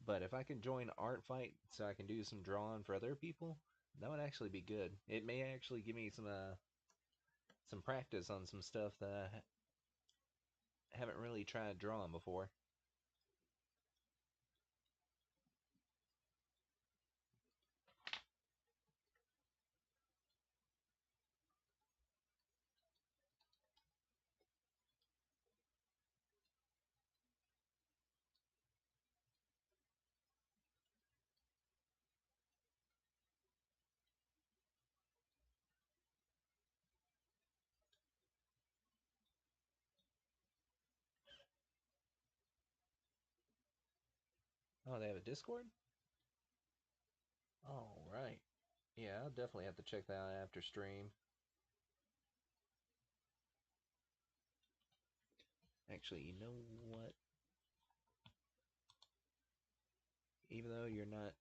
But if I can join Art Fight so I can do some drawing for other people, that would actually be good. It may actually give me some practice on some stuff that I haven't really tried drawing before. Oh, they have a Discord? All right. Yeah, I'll definitely have to check that out after stream. Actually, you know what? Even though you're not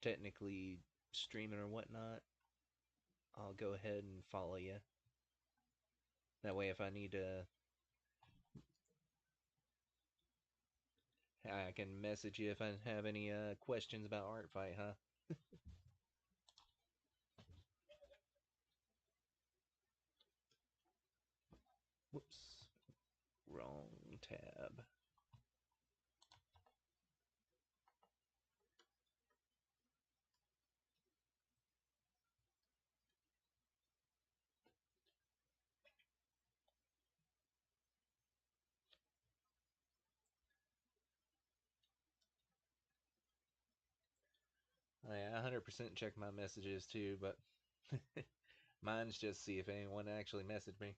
technically streaming or whatnot, I'll go ahead and follow you. That way, if I need to, I can message you if I have any questions about Art Fight, huh? Whoops, wrong tab. I 100% check my messages too, but mine's just see if anyone actually messaged me.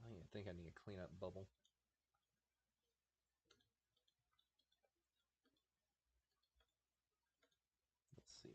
I think I need to clean up bubble. Let's see.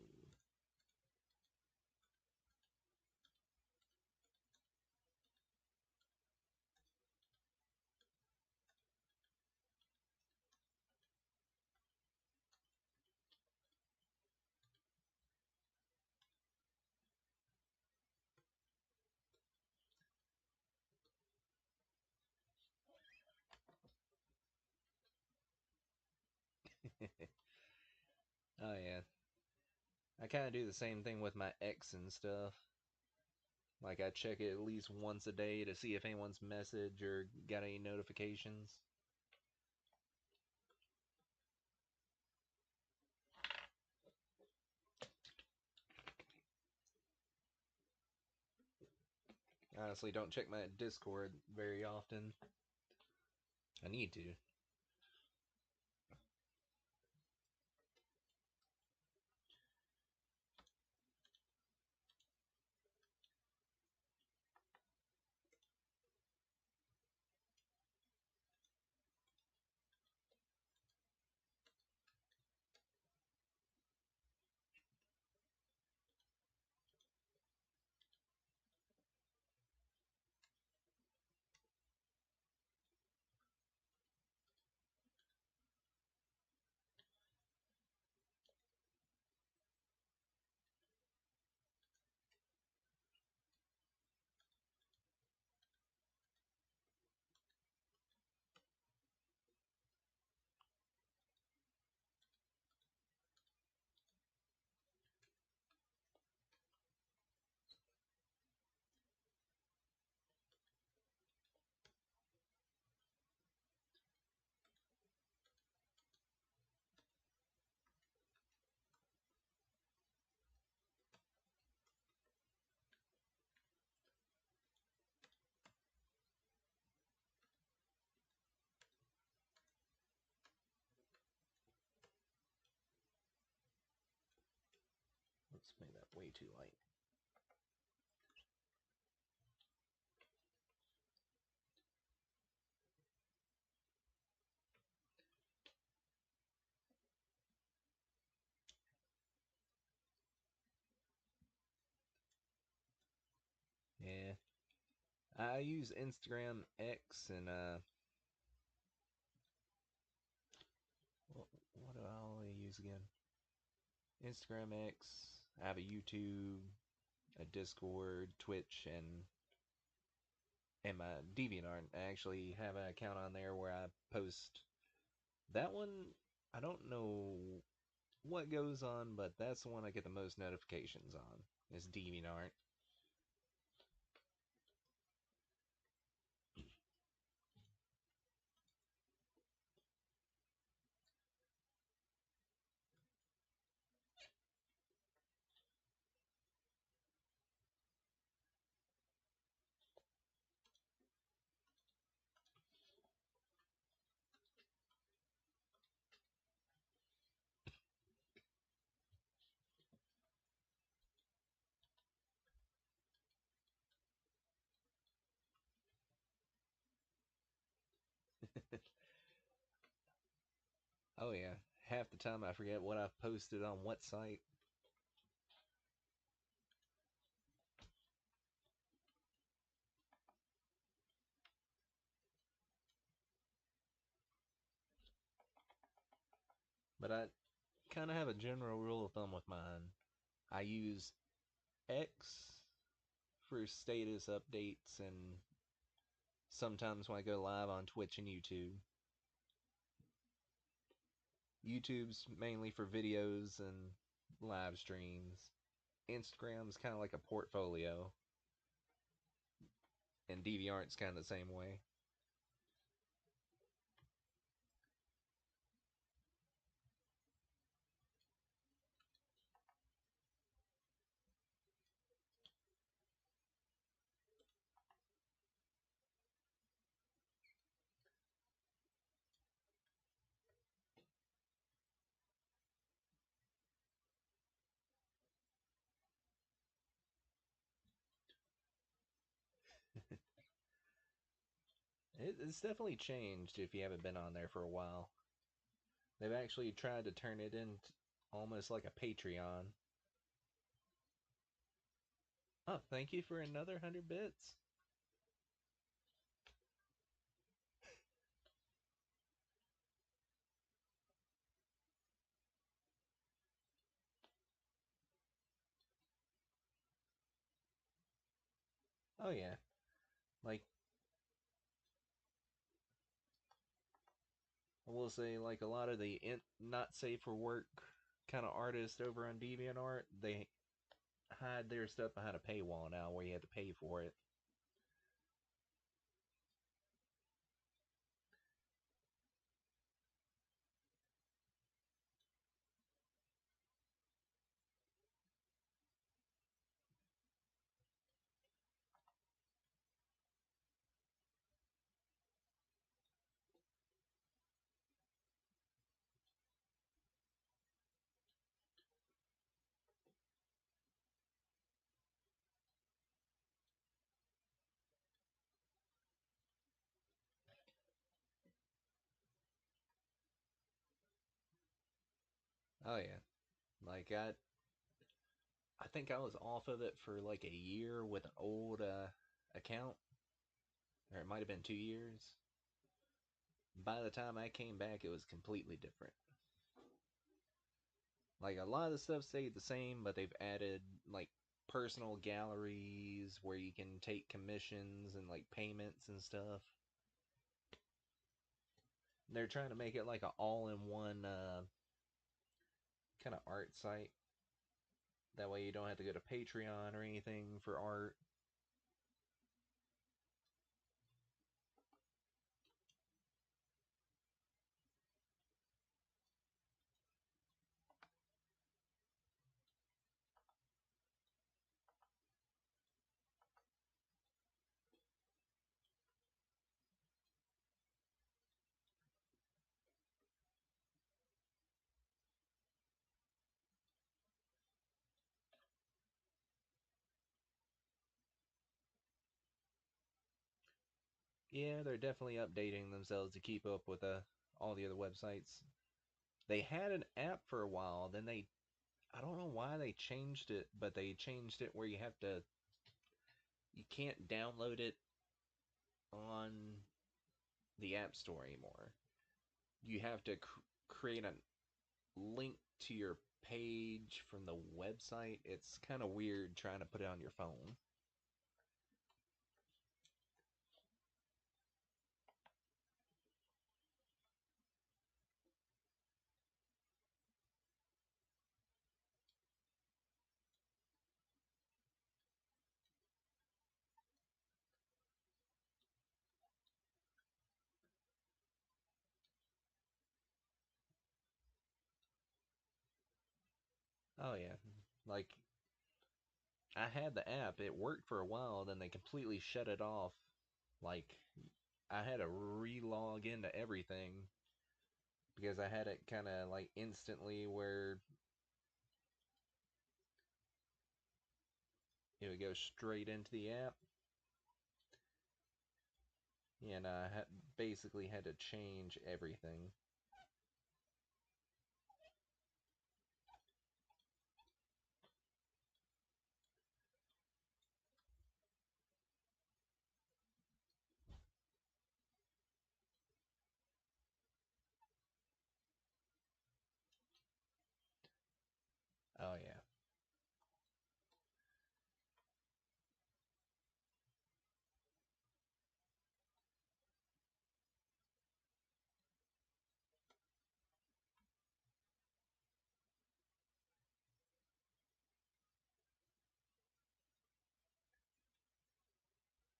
Oh yeah, I kind of do the same thing with my X and stuff. Like I check it at least once a day to see if anyone's message or got any notifications. Honestly, don't check my Discord very often. I need to. Let's make that way too light. Yeah, I use Instagram X and what do I only use again? Instagram X. I have a YouTube, a Discord, Twitch, and my DeviantArt. I actually have an account on there where I post that one. I don't know what goes on, but that's the one I get the most notifications on. Is DeviantArt. Oh yeah. half the time I forget what I've posted on what site. But I kind of have a general rule of thumb with mine. I use X for status updates and sometimes when I go live on Twitch and YouTube. YouTube's mainly for videos and live streams. Instagram's kind of like a portfolio, and DeviantArt's kind of the same way. It's definitely changed if you haven't been on there for a while. They've actually tried to turn it into almost like a Patreon. Oh, thank you for another 100 bits. Oh, yeah. Like, I will say, like, a lot of the not safe for work kind of artists over on DeviantArt, they hide their stuff behind a paywall now where you have to pay for it. Oh, yeah. Like, I think I was off of it for like a year with an old account, or it might have been 2 years. By the time I came back, it was completely different. Like a lot of the stuff stayed the same, but they've added like personal galleries where you can take commissions and like payments and stuff. They're trying to make it like an all-in-one kind of art site. That way you don't have to go to Patreon or anything for art. Yeah, they're definitely updating themselves to keep up with all the other websites. They had an app for a while, then I don't know why they changed it, but they changed it where you can't download it on the App Store anymore. You have to create a link to your page from the website. It's kind of weird trying to put it on your phone. Oh yeah, like I had the app. It worked for a while, then they completely shut it off. Like I had to re-log into everything because I had it kind of like instantly where it would go straight into the app. And I basically had to change everything.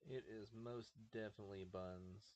It is most definitely buns.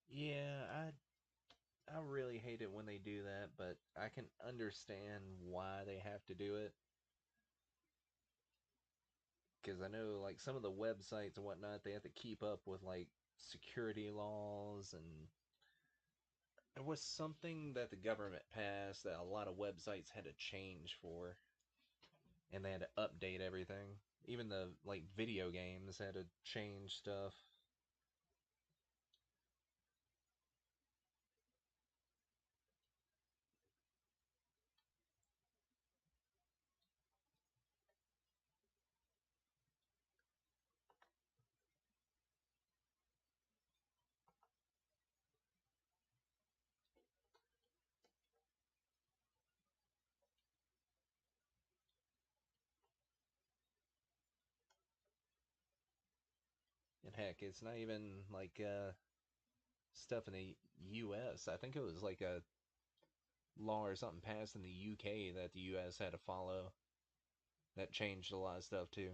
Yeah, I really hate it when they do that, but I can understand why they have to do it. Because I know, like, some of the websites and whatnot, they have to keep up with, like, security laws, and there was something that the government passed that a lot of websites had to change for, and they had to update everything. Even the, like, video games had to change stuff. And heck, it's not even, like, stuff in the US. I think it was, like, a law or something passed in the UK that the US had to follow that changed a lot of stuff too.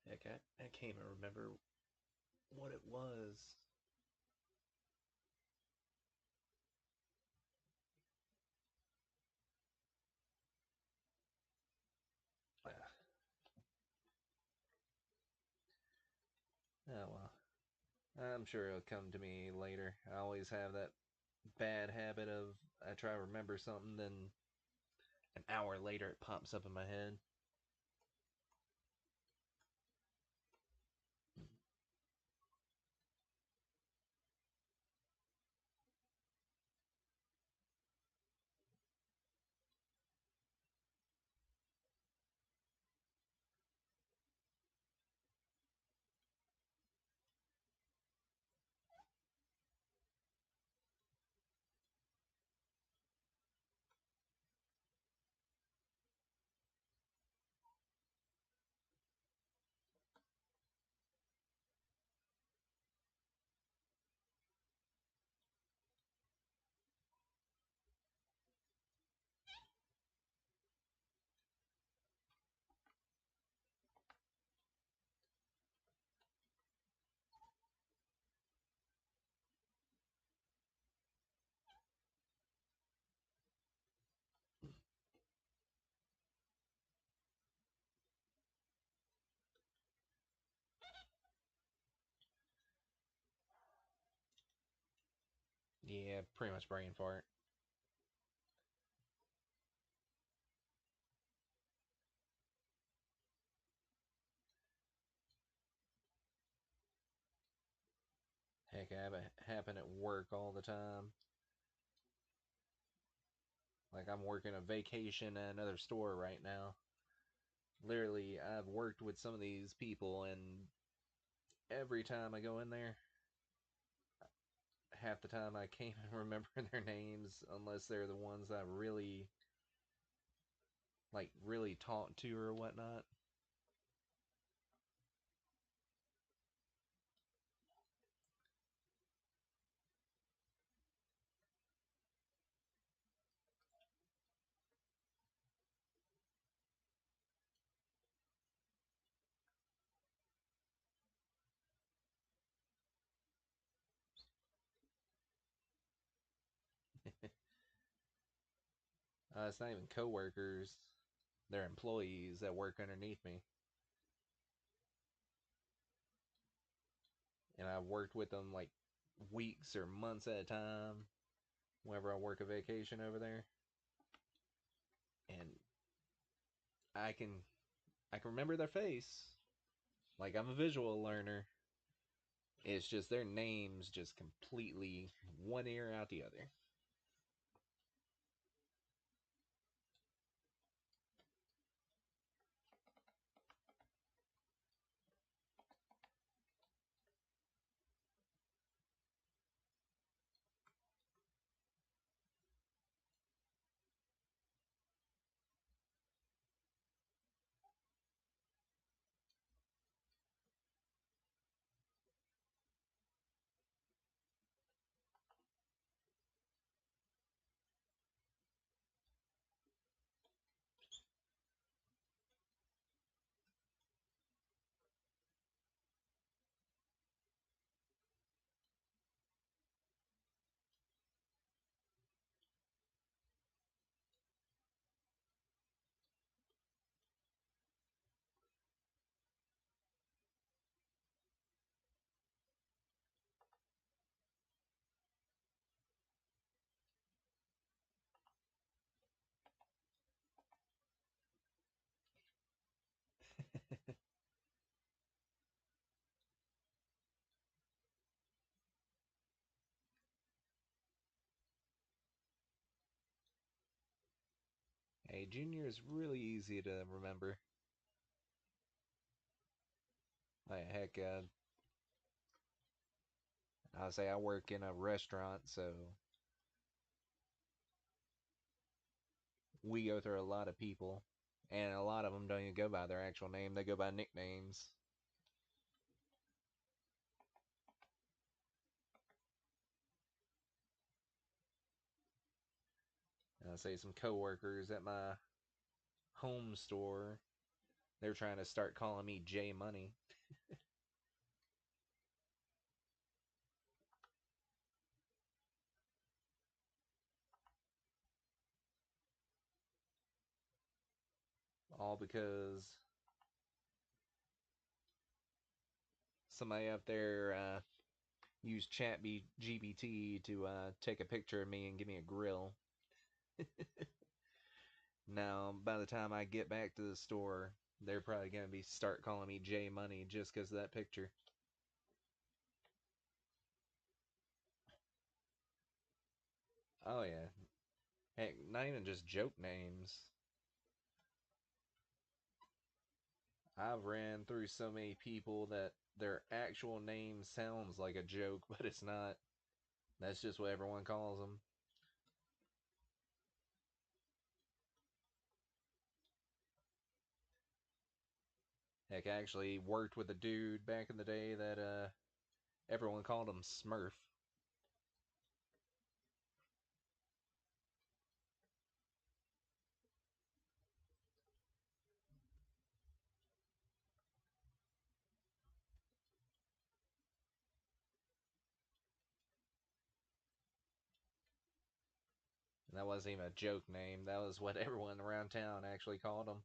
Heck, I can't even remember what it was. Ah, oh well. I'm sure it'll come to me later. I always have that bad habit of I try to remember something, then an hour later it pops up in my head. Yeah, pretty much brain fart. Heck, I have it happen at work all the time. Like I'm working a vacation at another store right now. Literally, I've worked with some of these people, and every time I go in there, half the time I can't even remember their names unless they're the ones I really talk to or whatnot. It's not even coworkers; they're employees that work underneath me, and I've worked with them like weeks or months at a time. Whenever I work a vacation over there, and I can I can remember their face. Like I'm a visual learner. It's just their names just completely one ear out the other. Hey, Junior is really easy to remember. Like heck, I'll say I work in a restaurant, so we go through a lot of people, and a lot of them don't even go by their actual name; they go by nicknames. And I say some coworkers at my home store, they're trying to start calling me J Money, all because somebody up there used Chat GPT to take a picture of me and give me a grill. Now, by the time I get back to the store, they're probably gonna be start calling me J Money just because of that picture. Oh yeah, heck, not even just joke names. I've ran through so many people that their actual name sounds like a joke, but it's not. That's just what everyone calls them. Heck, I actually worked with a dude back in the day that everyone called him Smurf. And that wasn't even a joke name. That was what everyone around town actually called him.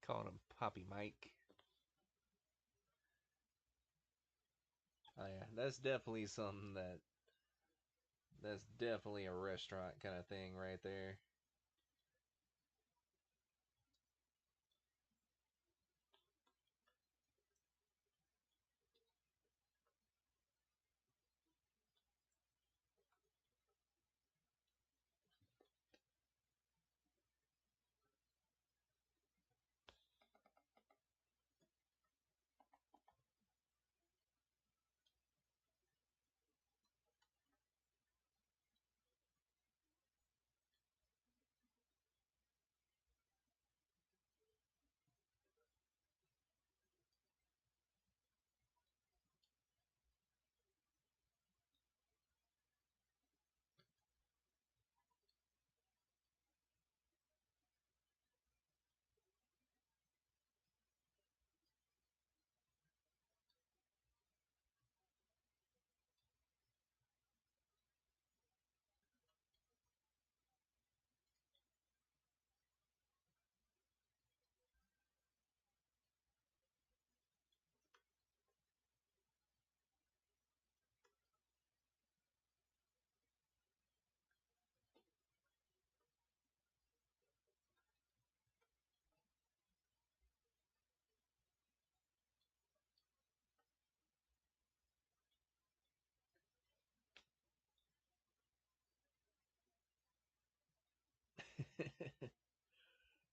Calling him Poppy Mike. Oh yeah, that's definitely a restaurant kind of thing right there.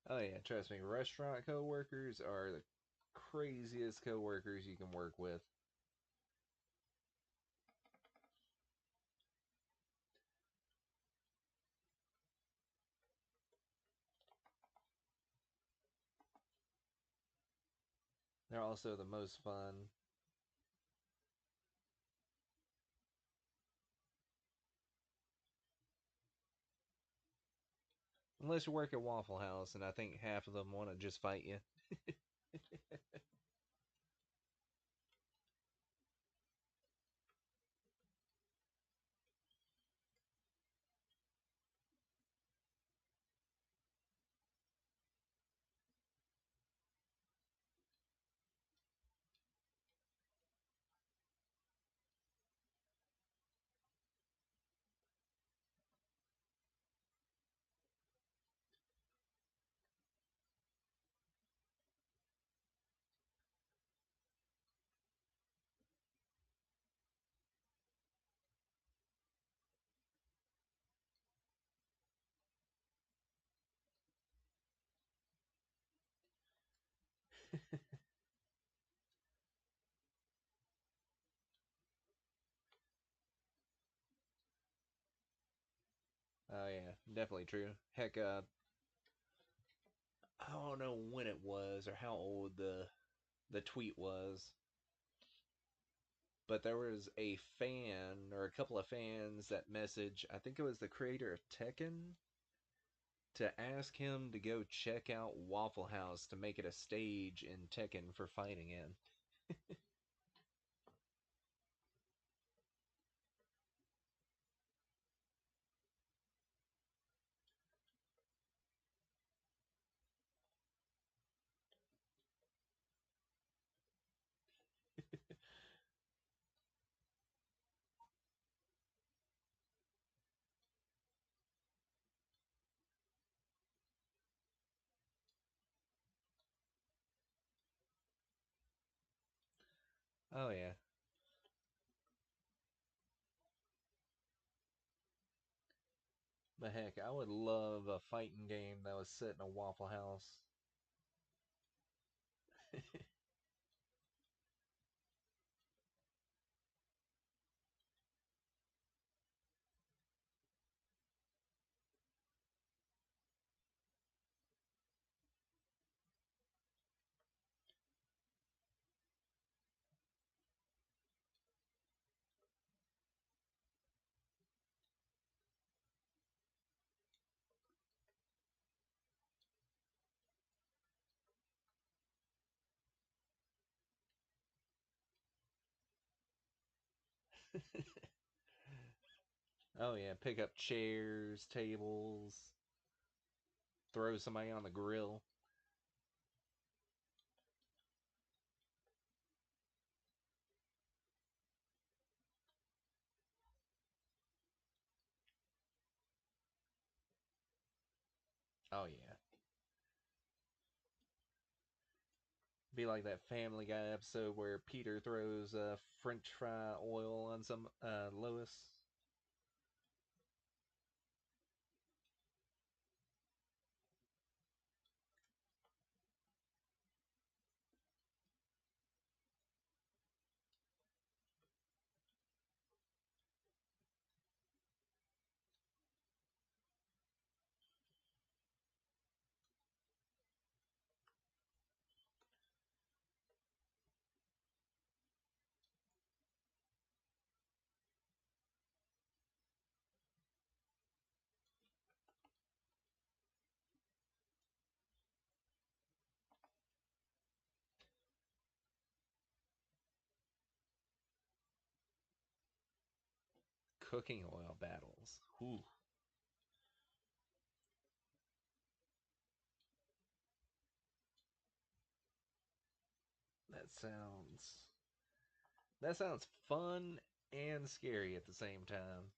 Oh yeah, trust me, restaurant coworkers are the craziest coworkers you can work with. They're also the most fun. Unless you work at Waffle House, and I think half of them want to just fight you. Oh yeah, definitely true. Heck, I don't know when it was or how old the tweet was, but there was a fan or a couple of fans that message. I think it was the creator of Tekken to ask him to go check out Waffle House to make it a stage in Tekken for fighting in. Oh yeah, but heck, I would love a fighting game that was set in a Waffle House. Oh yeah, pick up chairs, tables. throw somebody on the grill. Oh yeah, be like that Family Guy episode where Peter throws French fry oil on some Lois. Cooking oil battles. Ooh, that sounds fun and scary at the same time.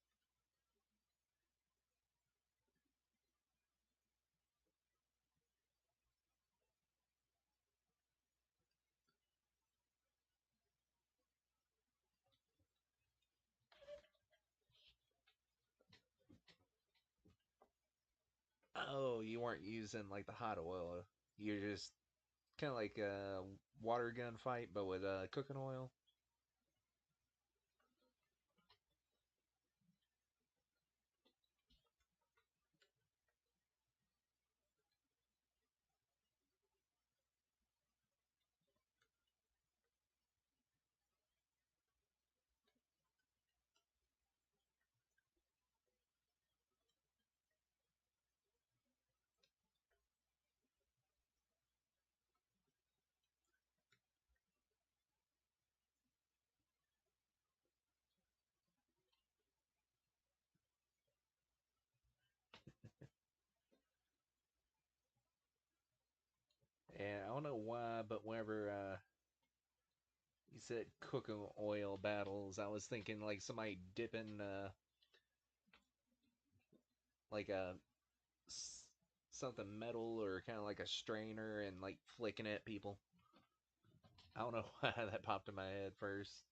Oh, you weren't using like the hot oil. You're just kind of like a water gun fight, but with cooking oil. And I don't know why, but whenever you said cooking oil battles, I was thinking like somebody dipping like a something metal or kind of like a strainer and like flicking at people. I don't know why that popped in my head first.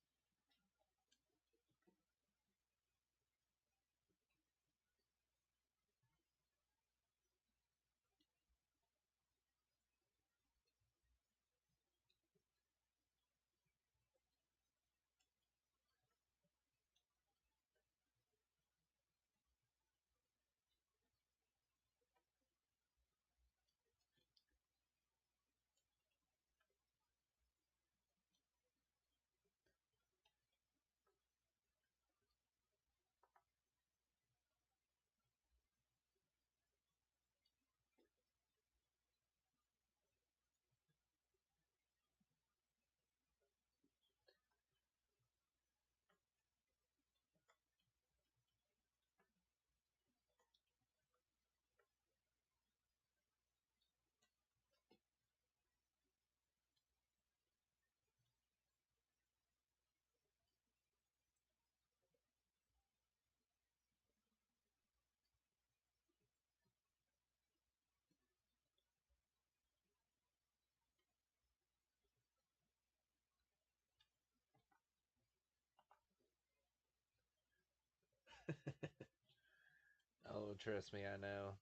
Oh, trust me, I know.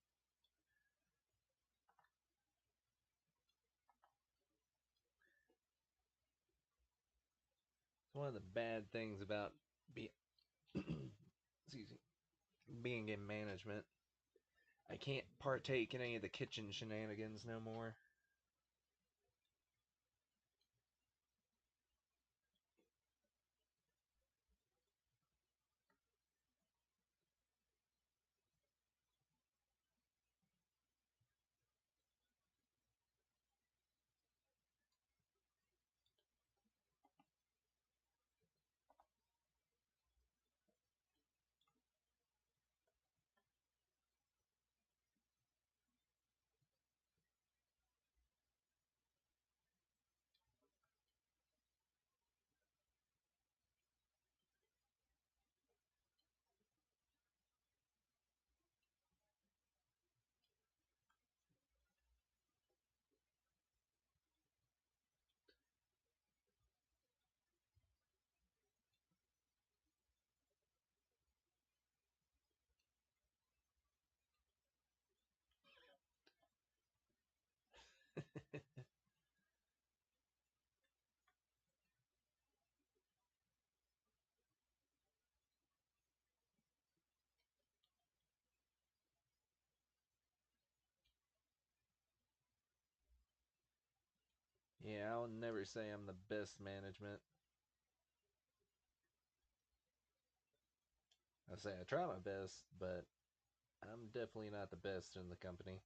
One of the bad things about being excuse me, being in management, I can't partake in any of the kitchen shenanigans no more. Yeah, I'll never say I'm the best management. I say I try my best, but I'm definitely not the best in the company.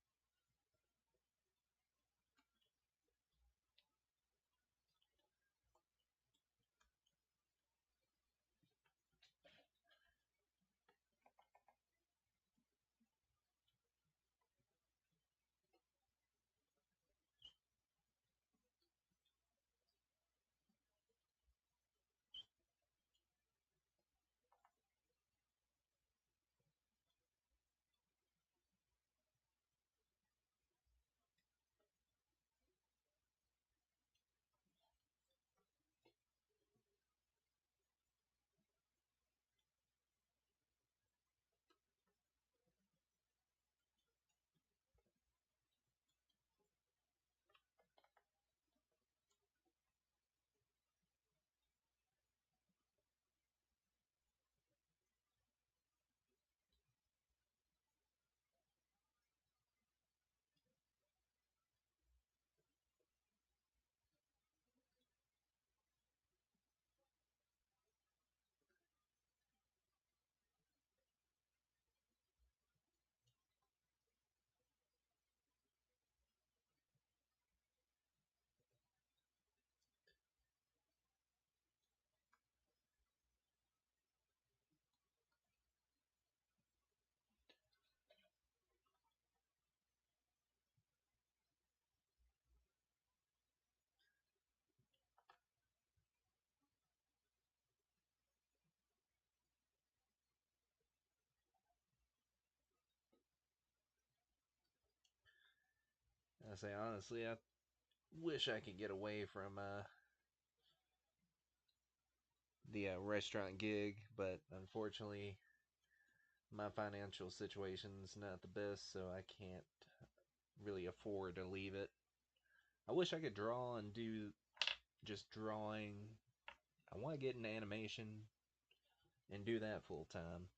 I say honestly, I wish I could get away from the restaurant gig, but unfortunately, my financial situation's not the best, so I can't really afford to leave it. I wish I could draw and do just drawing. I want to get into animation and do that full time.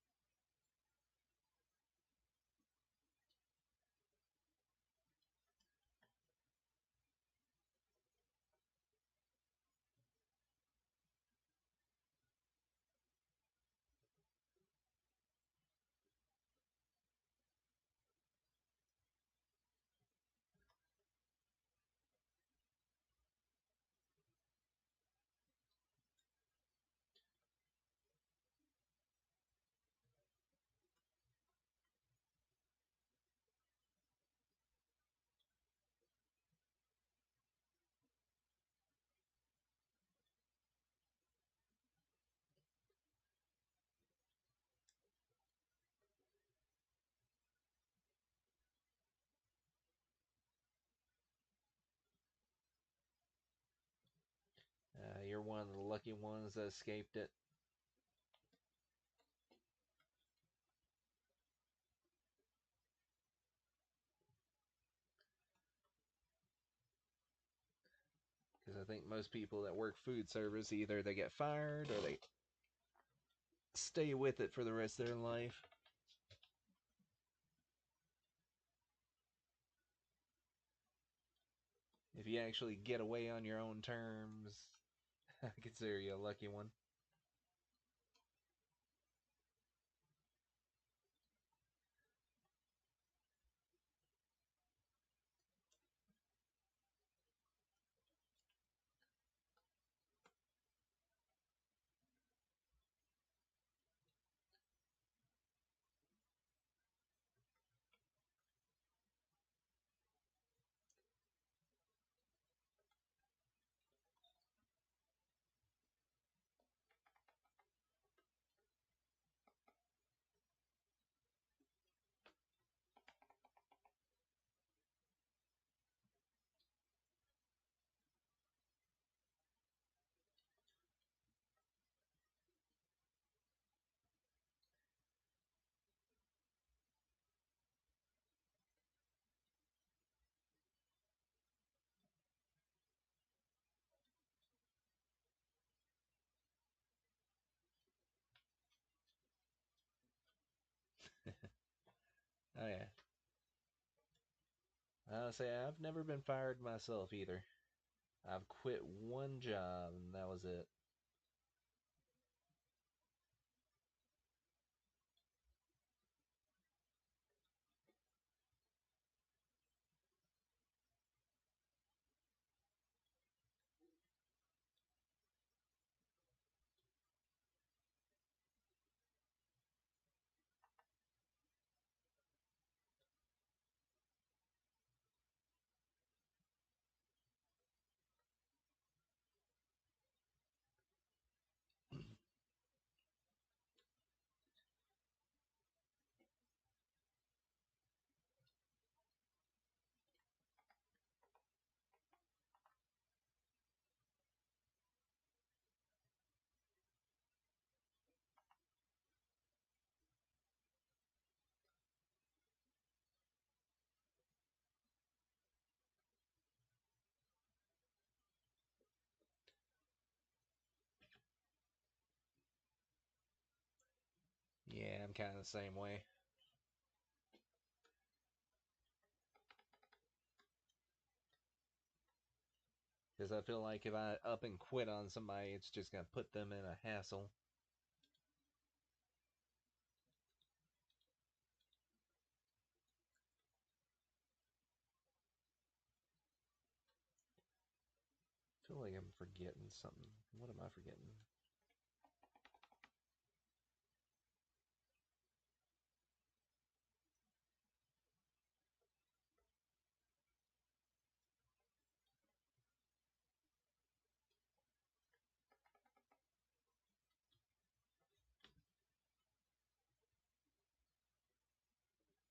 You're one of the lucky ones that escaped it. Because I think most people that work food service either they get fired or they stay with it for the rest of their life. If you actually get away on your own terms, I consider you a lucky one. Oh yeah. I'll say I've never been fired myself either. I've quit one job and that was it. Yeah, I'm kind of the same way. Because I feel like if I up and quit on somebody, it's just going to put them in a hassle. I feel like I'm forgetting something. What am I forgetting?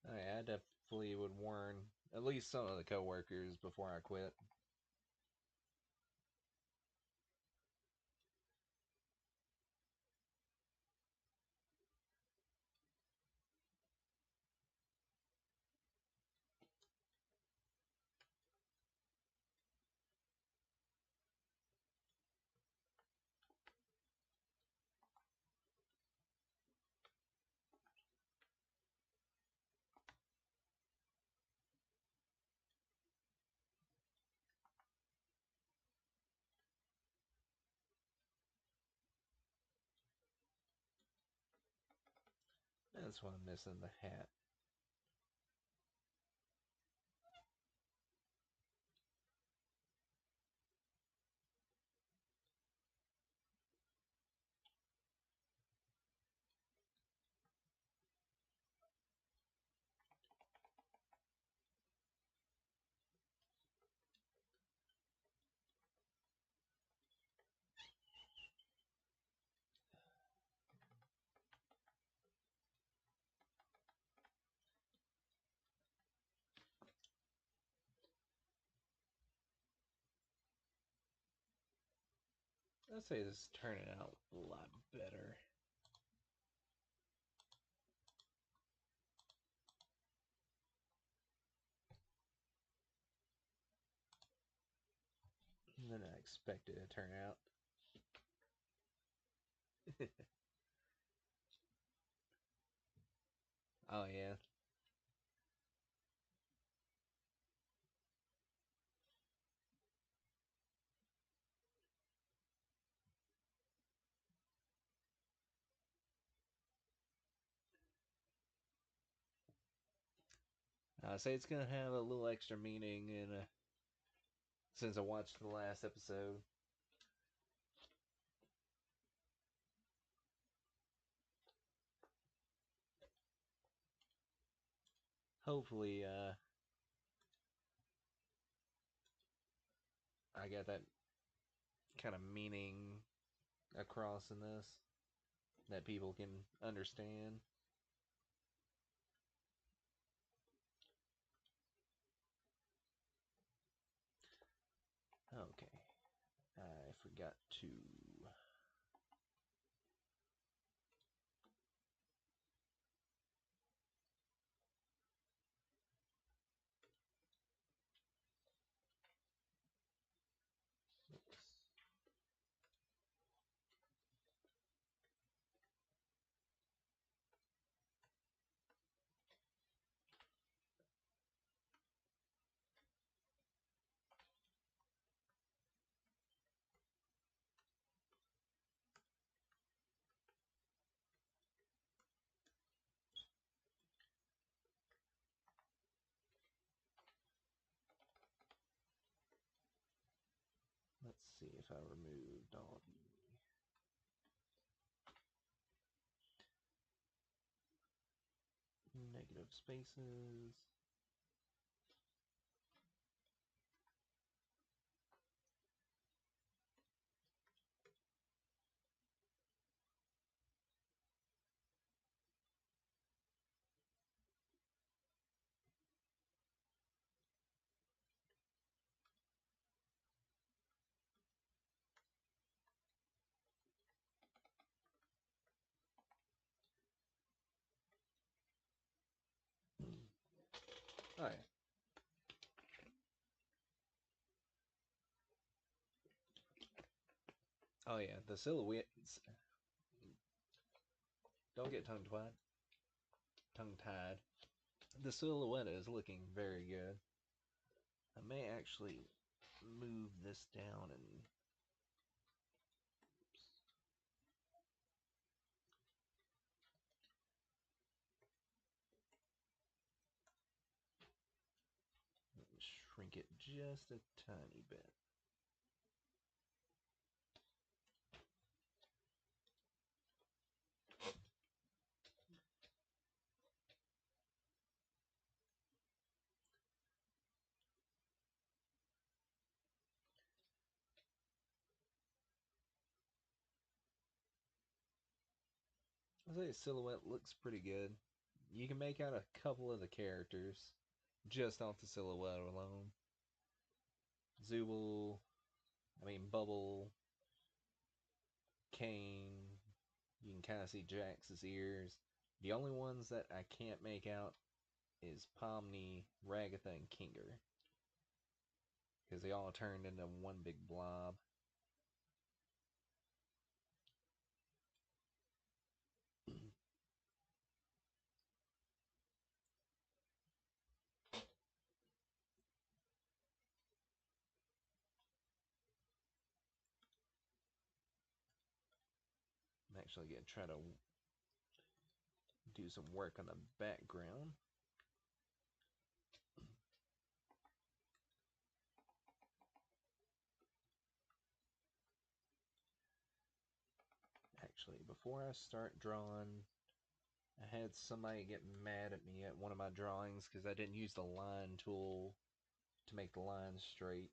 Oh, yeah, I definitely would warn at least some of the coworkers before I quit. That's why I'm missing the hat. I'd say this is turning out a lot better. Than I expected it to turn out. Oh, yeah. I say it's going to have a little extra meaning since I watched the last episode. Hopefully, I got that kind of meaning across in this that people can understand. Okay. I forgot to. see if I removed all the negative spaces. Oh yeah. Oh yeah, the silhouettes. Don't get tongue-tied. The silhouette is looking very good. I may actually move this down and shrink it just a tiny bit. I say silhouette looks pretty good. You can make out a couple of the characters just off the silhouette alone. Zooble, Bubble, Kane. You can kind of see Jax's ears. The only ones that I can't make out is Pomni, Ragatha, and Kinger. Because they all turned into one big blob. I'm actually going to try to do some work on the background. Actually, before I start drawing, I had somebody get mad at me at one of my drawings because I didn't use the line tool to make the lines straight.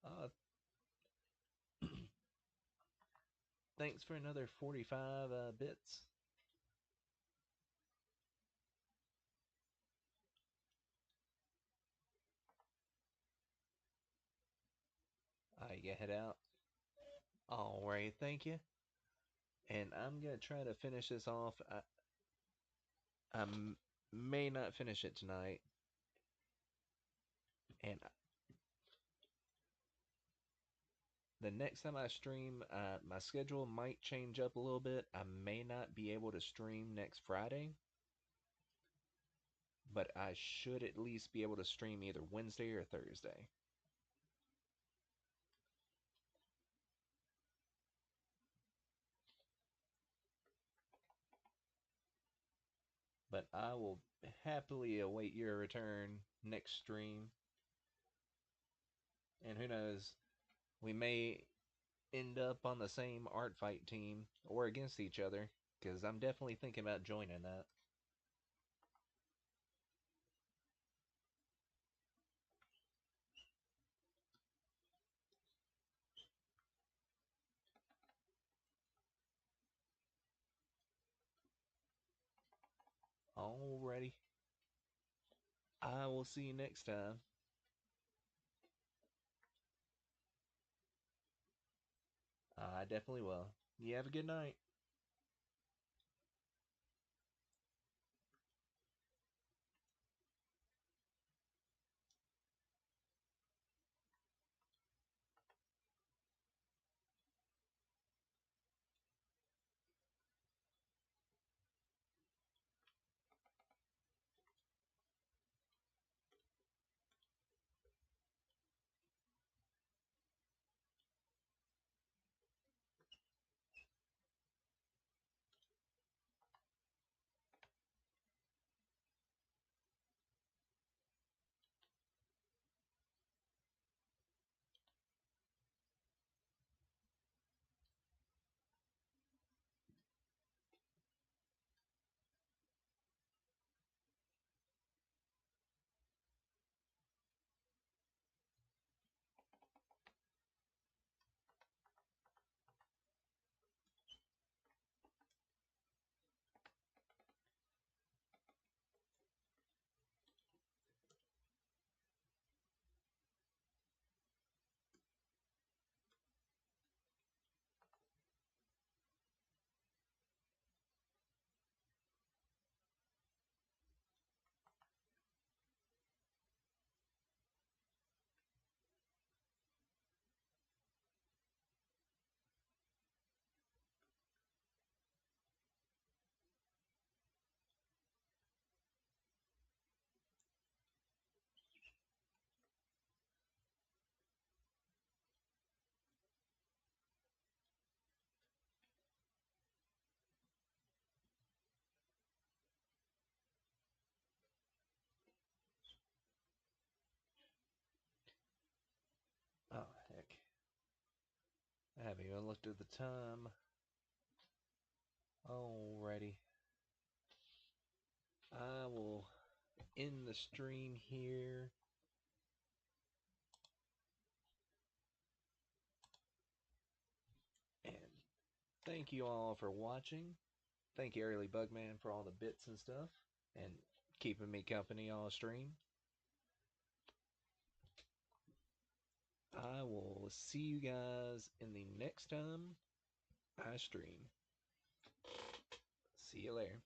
Uh, Thanks for another 45 bits. You head out. Alright, thank you. And I'm going to try to finish this off. I may not finish it tonight. And the next time I stream, my schedule might change up a little bit. I may not be able to stream next Friday, but I should at least be able to stream either Wednesday or Thursday. But I will happily await your return next stream. And who knows, we may end up on the same art fight team or against each other, because I'm definitely thinking about joining that. Alrighty. I will see you next time. I definitely will. You have a good night. Haven't even looked at the time. Alrighty. I will end the stream here. And thank you all for watching. Thank you, Early Bugman, for all the bits and stuff. And keeping me company on stream. I will see you guys in the next time I stream. See you later.